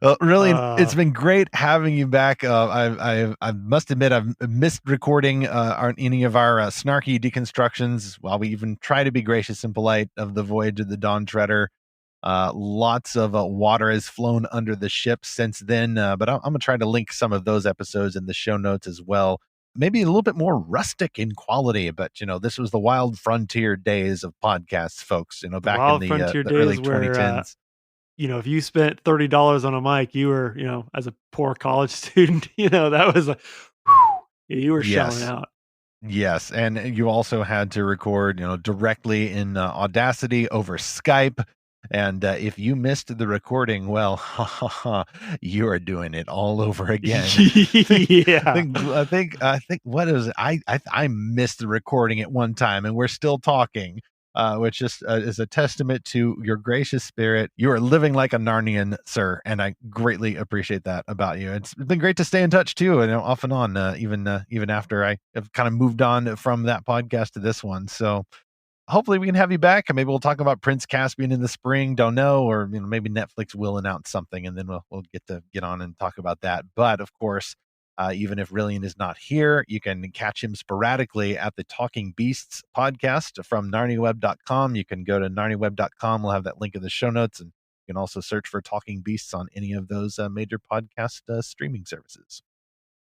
A: Well, really, it's been great having you back. I must admit, I've missed recording any of our snarky deconstructions, while we even try to be gracious and polite, of the Voyage of the Dawn Treader. Lots of water has flown under the ship since then, but I'm gonna try to link some of those episodes in the show notes as well. Maybe a little bit more rustic in quality, but this was the wild frontier days of podcasts, folks. Back in
C: Wild
A: the
C: frontier
A: early
C: days where
A: 2010s.
C: if you spent $30 on a mic, you were, as a poor college student, that was you were shelling
A: Yes.
C: out.
A: Yes, and you also had to record, directly in Audacity over Skype. And if you missed the recording, well, you are doing it all over again.
C: Yeah.
A: I think what is it? I missed the recording at one time, and we're still talking, which just is a testament to your gracious spirit. You are living like a Narnian, sir, and I greatly appreciate that about you. It's been great to stay in touch too, and off and on, even after I have kind of moved on from that podcast to this one. So hopefully we can have you back, and maybe we'll talk about Prince Caspian in the spring. Don't know, or maybe Netflix will announce something, and then we'll get on and talk about that. But of course, even if Rilian is not here, you can catch him sporadically at the Talking Beasts podcast from narniaweb.com. You can go to narniaweb.com. We'll have that link in the show notes, and you can also search for Talking Beasts on any of those major podcast streaming services.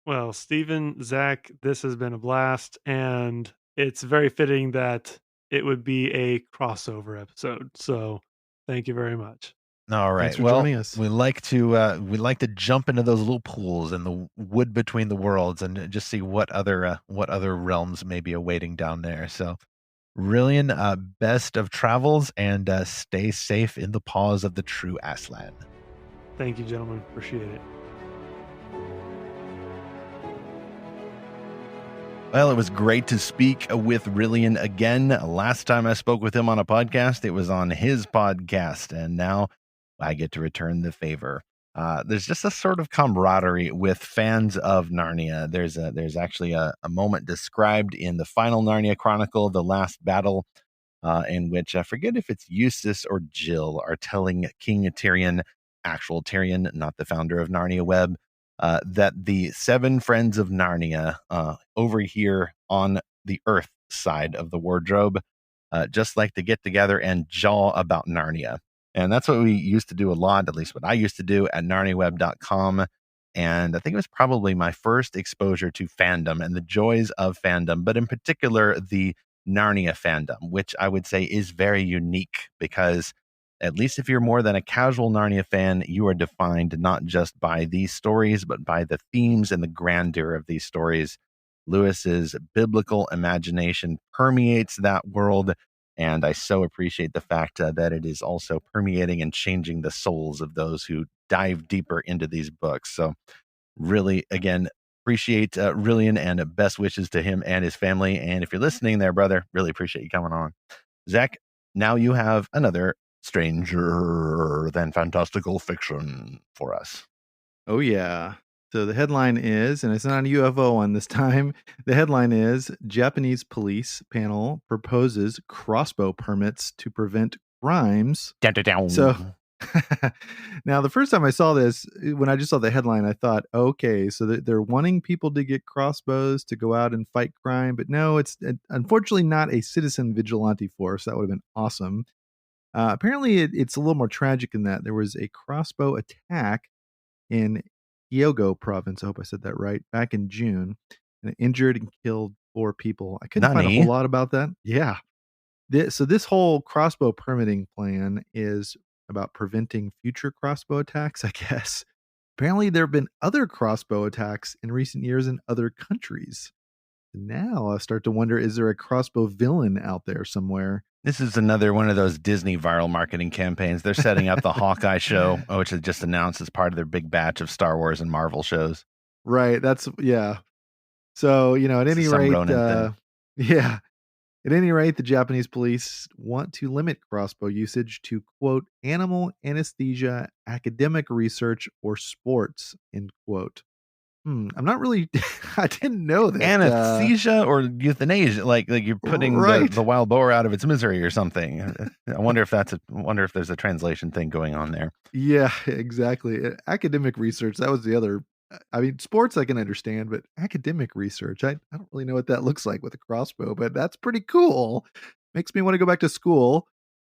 C: Well, Stephen, Zach, this has been a blast, and it's very fitting that it would be a crossover episode. So thank you very much.
A: All right.
B: Thanks for
A: Well,
B: joining us.
A: we like to jump into those little pools in the wood between the worlds and just see what other realms may be awaiting down there. So, Rilian, best of travels, and stay safe in the paws of the true Aslan.
C: Thank you, gentlemen. Appreciate it.
A: Well, it was great to speak with Rilian again. Last time I spoke with him on a podcast, it was on his podcast, and now I get to return the favor. There's just a sort of camaraderie with fans of Narnia. There's actually a moment described in the final Narnia Chronicle, The Last Battle, in which I forget if it's Eustace or Jill are telling King Tyrion, actual Tyrion, not the founder of Narnia Web, that the 7 friends of Narnia over here on the Earth side of the wardrobe just like to get together and jaw about Narnia. And that's what we used to do a lot, at least what I used to do at narniaweb.com. And I think it was probably my first exposure to fandom and the joys of fandom, but in particular, the Narnia fandom, which I would say is very unique because At least if you're more than a casual Narnia fan, you are defined not just by these stories, but by the themes and the grandeur of these stories. Lewis's biblical imagination permeates that world, and I so appreciate the fact that it is also permeating and changing the souls of those who dive deeper into these books. So, really, again, appreciate Rilian, and best wishes to him and his family. And if you're listening there, brother, really appreciate you coming on. Zach, now you have another stranger than fantastical fiction for us.
B: Oh, yeah. So the headline is, and it's not a UFO one this time, the headline is Japanese police panel proposes crossbow permits to prevent crimes. So now the first time I saw this, when I just saw the headline, I thought, okay, so they're wanting people to get crossbows to go out and fight crime. But no, it's unfortunately not a citizen vigilante force. That would have been awesome. Apparently, it's a little more tragic than that. There was a crossbow attack in Hyogo province. I hope I said that right. Back in June, and it injured and killed 4 people. I couldn't find a whole lot about that. Yeah. So this whole crossbow permitting plan is about preventing future crossbow attacks, I guess. Apparently, there have been other crossbow attacks in recent years in other countries. Now I start to wonder, is there a crossbow villain out there somewhere?
A: This is another one of those Disney viral marketing campaigns. They're setting up the Hawkeye show, which is just announced as part of their big batch of Star Wars and Marvel shows.
B: Right. Yeah. So, at any rate, yeah. At any rate, the Japanese police want to limit crossbow usage to, quote, animal anesthesia, academic research, or sports, end quote. I'm not really, I didn't know that.
A: Anesthesia or euthanasia, like you're putting the wild boar out of its misery or something. I wonder if there's a translation thing going on there.
B: Yeah, exactly. Academic research, that was the other. I mean, sports I can understand, but academic research, I don't really know what that looks like with a crossbow, but that's pretty cool. Makes me want to go back to school.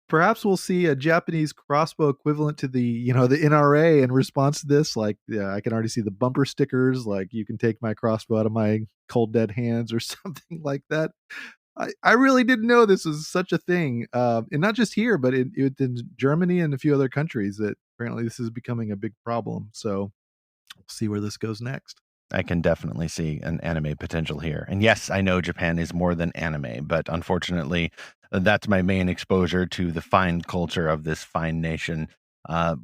B: Perhaps we'll see a Japanese crossbow equivalent to the NRA in response to this. Like, yeah, I can already see the bumper stickers, like you can take my crossbow out of my cold dead hands or something like that. I really didn't know this was such a thing, and not just here, but in Germany and a few other countries. That apparently this is becoming a big problem. So we'll see where this goes next.
A: I can definitely see an anime potential here. And yes, I know Japan is more than anime, but unfortunately, that's my main exposure to the fine culture of this fine nation.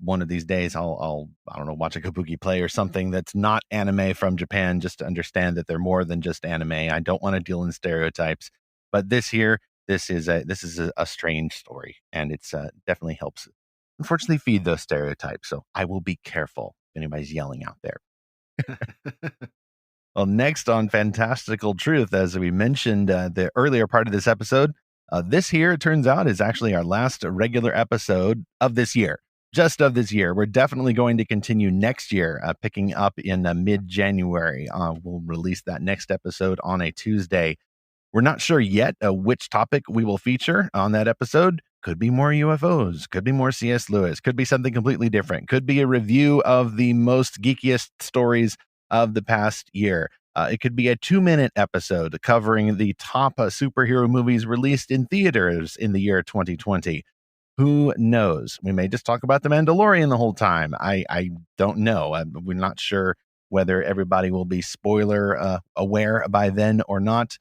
A: One of these days, I'll I don't know, watch a kabuki play or something that's not anime from Japan, just to understand that they're more than just anime. I don't want to deal in stereotypes, but this is a strange story, and it's definitely helps, unfortunately, feed those stereotypes. So I will be careful if anybody's yelling out there. Well, next on Fantastical Truth, as we mentioned the earlier part of this episode, this here, it turns out, is actually our last regular episode of this year. Just of this year. We're definitely going to continue next year, picking up in mid-January. We'll release that next episode on a Tuesday. We're not sure yet which topic we will feature on that episode. Could be more UFOs, could be more C.S. Lewis, could be something completely different, could be a review of the most geekiest stories of the past year. It could be a 2-minute episode covering the top superhero movies released in theaters in the year 2020. Who knows? We may just talk about The Mandalorian the whole time. I don't know. We're not sure whether everybody will be spoiler aware by then or not.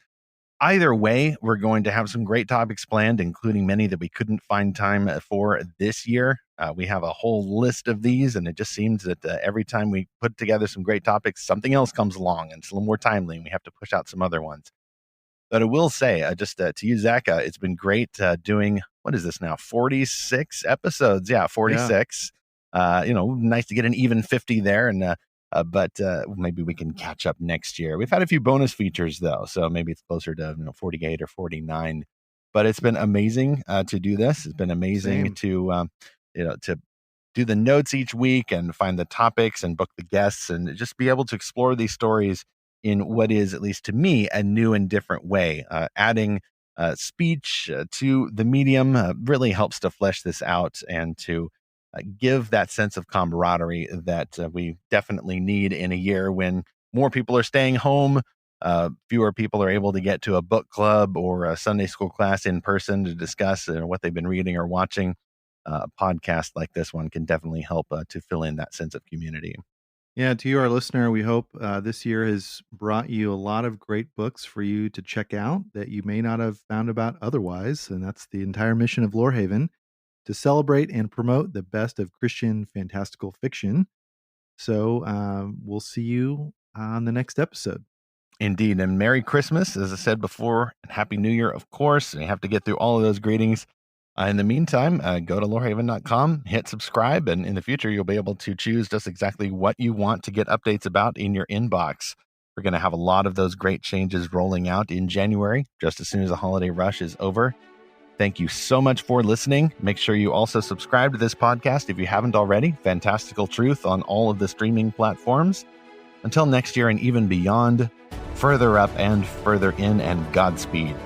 A: Either way, we're going to have some great topics planned, including many that we couldn't find time for this year. We have a whole list of these, and it just seems that every time we put together some great topics, something else comes along, and it's a little more timely, and we have to push out some other ones. But I will say, just to you, Zach, it's been great doing, what is this now, 46 episodes? Yeah, 46. Yeah. Nice to get an even 50 there, and but maybe we can catch up next year. We've had a few bonus features, though, so maybe it's closer to 48 or 49. But it's been amazing to do this. It's been amazing to do the notes each week and find the topics and book the guests and just be able to explore these stories in what is, at least to me, a new and different way. Adding speech to the medium really helps to flesh this out and to give that sense of camaraderie that we definitely need in a year when more people are staying home, fewer people are able to get to a book club or a Sunday school class in person to discuss what they've been reading or watching. podcast like this one can definitely help to fill in that sense of community.
B: Yeah, to you, our listener, we hope this year has brought you a lot of great books for you to check out that you may not have found about otherwise. And that's the entire mission of Lorehaven, to celebrate and promote the best of Christian fantastical fiction. So we'll see you on the next episode.
A: Indeed. And Merry Christmas, as I said before, and Happy New Year, of course. And you have to get through all of those greetings. In the meantime, go to lorehaven.com, hit subscribe, and in the future, you'll be able to choose just exactly what you want to get updates about in your inbox. We're going to have a lot of those great changes rolling out in January, just as soon as the holiday rush is over. Thank you so much for listening. Make sure you also subscribe to this podcast if you haven't already. Fantastical Truth on all of the streaming platforms. Until next year and even beyond, further up and further in, and Godspeed.